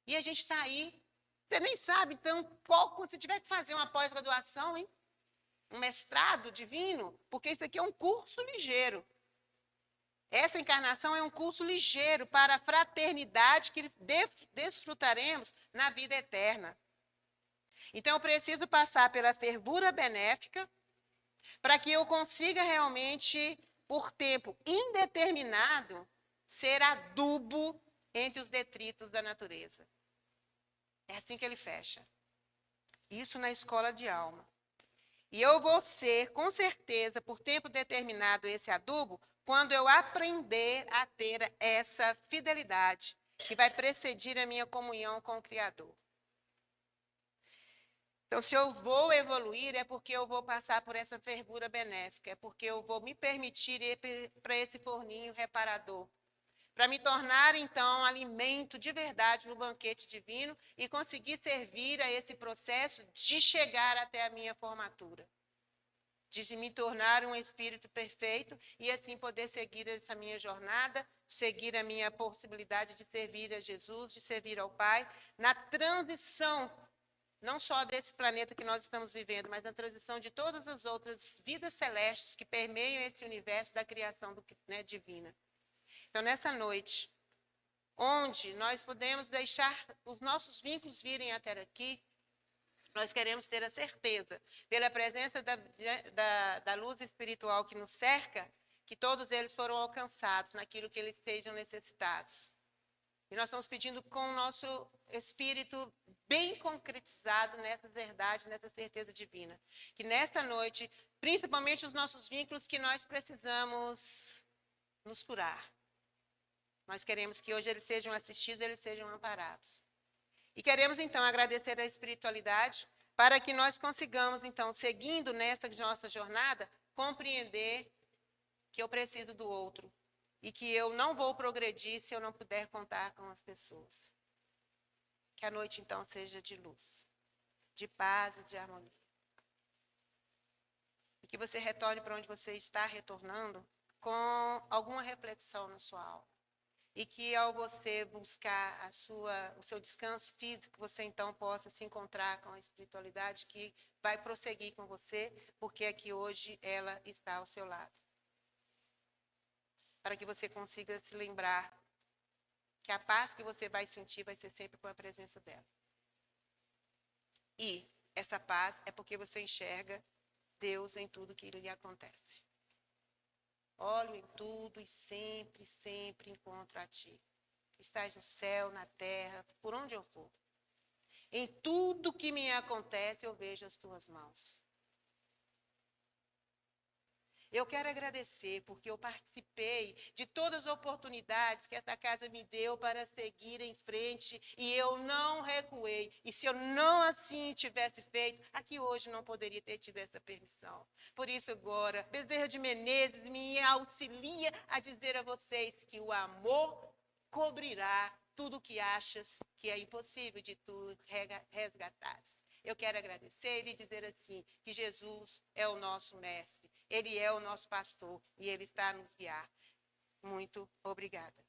E a gente está aí. Você nem sabe, então, quando você tiver que fazer uma pós-graduação, hein? Um mestrado divino, porque isso aqui é um curso ligeiro. Essa encarnação é um curso ligeiro para a fraternidade que desfrutaremos na vida eterna. Então, eu preciso passar pela fervura benéfica para que eu consiga realmente, por tempo indeterminado, ser adubo entre os detritos da natureza. É assim que ele fecha. Isso na escola de alma. E eu vou ser, com certeza, por tempo determinado, esse adubo, quando eu aprender a ter essa fidelidade, que vai precedir a minha comunhão com o Criador. Então, se eu vou evoluir, é porque eu vou passar por essa fervura benéfica, é porque eu vou me permitir ir para esse forninho reparador, para me tornar, então, alimento de verdade no banquete divino e conseguir servir a esse processo de chegar até a minha formatura, de me tornar um espírito perfeito e assim poder seguir essa minha jornada, seguir a minha possibilidade de servir a Jesus, de servir ao Pai, na transição, não só desse planeta que nós estamos vivendo, mas na transição de todas as outras vidas celestes que permeiam esse universo da criação divina. Então, nessa noite, onde nós podemos deixar os nossos vínculos virem até aqui, nós queremos ter a certeza, pela presença da luz espiritual que nos cerca, que todos eles foram alcançados naquilo que eles estejam necessitados. E nós estamos pedindo com o nosso espírito bem concretizado nessa verdade, nessa certeza divina. Que nesta noite, principalmente os nossos vínculos que nós precisamos nos curar. Nós queremos que hoje eles sejam assistidos, eles sejam amparados. E queremos, então, agradecer a espiritualidade para que nós consigamos, então, seguindo nessa nossa jornada, compreender que eu preciso do outro e que eu não vou progredir se eu não puder contar com as pessoas. Que a noite, então, seja de luz, de paz e de harmonia. E que você retorne para onde você está retornando com alguma reflexão na sua alma. E que ao você buscar o seu descanso físico, você então possa se encontrar com a espiritualidade que vai prosseguir com você, porque aqui hoje ela está ao seu lado. Para que você consiga se lembrar que a paz que você vai sentir vai ser sempre com a presença dela. E essa paz é porque você enxerga Deus em tudo que lhe acontece. Olho em tudo e sempre, sempre encontro a ti. Estás no céu, na terra, por onde eu for. Em tudo que me acontece, eu vejo as tuas mãos. Eu quero agradecer porque eu participei de todas as oportunidades que essa casa me deu para seguir em frente e eu não recuei. E se eu não assim tivesse feito, aqui hoje não poderia ter tido essa permissão. Por isso agora, Bezerra de Menezes me auxilia a dizer a vocês que o amor cobrirá tudo o que achas que é impossível de tu resgatares. Eu quero agradecer e dizer assim, que Jesus é o nosso mestre. Ele é o nosso pastor e Ele está a nos guiar. Muito obrigada.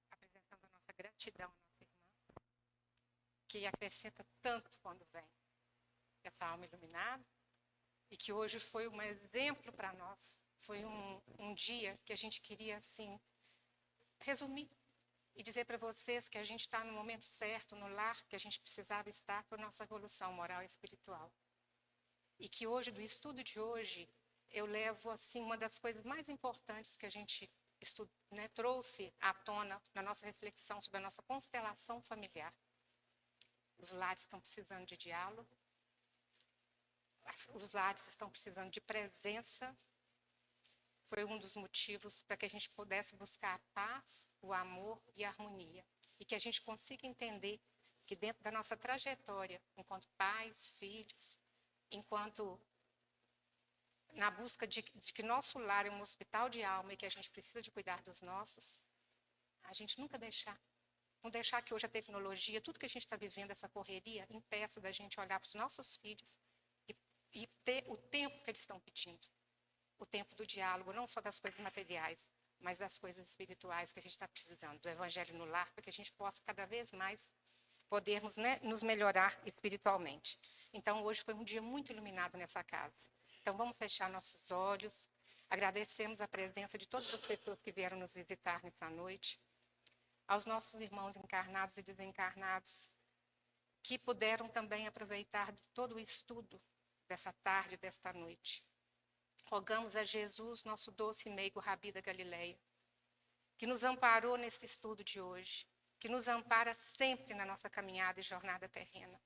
Apresentando a nossa gratidão à nossa irmã, que acrescenta tanto quando vem. Essa alma iluminada, e que hoje foi um exemplo para nós. Foi um dia que a gente queria, assim, resumir e dizer para vocês que a gente está no momento certo, no lar que a gente precisava estar para a nossa evolução moral e espiritual. E que hoje, do estudo de hoje, eu levo, assim, uma das coisas mais importantes que a gente trouxe à tona na nossa reflexão sobre a nossa constelação familiar. Os lares estão precisando de diálogo, os lares estão precisando de presença. Foi um dos motivos para que a gente pudesse buscar a paz, o amor e a harmonia. E que a gente consiga entender que dentro da nossa trajetória, enquanto pais, filhos, enquanto na busca de que nosso lar é um hospital de alma e que a gente precisa de cuidar dos nossos, a gente nunca não deixar que hoje a tecnologia, tudo que a gente está vivendo, essa correria, impeça da gente olhar para os nossos filhos e ter o tempo que eles estão pedindo. O tempo do diálogo, não só das coisas materiais, mas das coisas espirituais que a gente está precisando, do evangelho no lar, para que a gente possa cada vez mais podermos, né, nos melhorar espiritualmente. Então, hoje foi um dia muito iluminado nessa casa. Então, vamos fechar nossos olhos. Agradecemos a presença de todas as pessoas que vieram nos visitar nessa noite. Aos nossos irmãos encarnados e desencarnados, que puderam também aproveitar todo o estudo dessa tarde, desta noite. Rogamos a Jesus, nosso doce meigo Rabi da Galileia, que nos amparou nesse estudo de hoje, que nos ampara sempre na nossa caminhada e jornada terrena,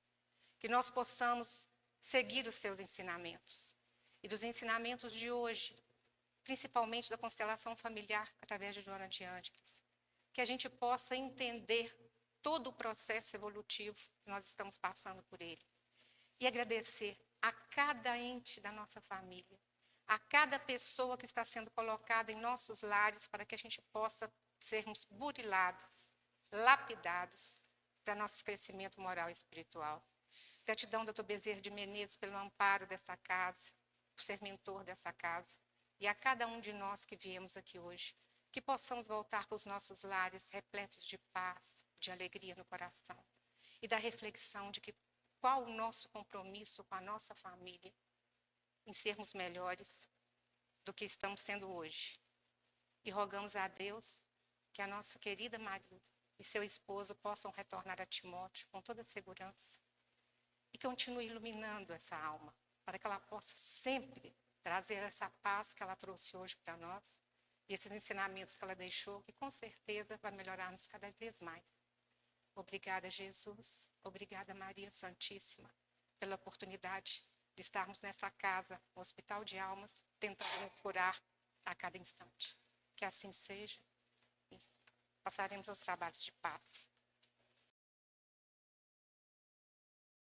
que nós possamos seguir os seus ensinamentos. E dos ensinamentos de hoje, principalmente da constelação familiar, através de Joana de Ângeles, que a gente possa entender todo o processo evolutivo que nós estamos passando por ele. E agradecer a cada ente da nossa família, a cada pessoa que está sendo colocada em nossos lares para que a gente possa sermos burilados, lapidados para nosso crescimento moral e espiritual. Gratidão, doutor Bezerra de Menezes, pelo amparo dessa casa, por ser mentor dessa casa, e a cada um de nós que viemos aqui hoje, que possamos voltar para os nossos lares repletos de paz, de alegria no coração, e da reflexão de que qual o nosso compromisso com a nossa família, em sermos melhores do que estamos sendo hoje. E rogamos a Deus que a nossa querida Maria e seu esposo possam retornar a Timóteo com toda segurança e continue iluminando essa alma, para que ela possa sempre trazer essa paz que ela trouxe hoje para nós e esses ensinamentos que ela deixou, que com certeza vai melhorar-nos cada vez mais. Obrigada, Jesus. Obrigada, Maria Santíssima, pela oportunidade de estarmos nessa casa, um hospital de almas, tentando nos curar a cada instante. Que assim seja. E passaremos aos trabalhos de paz.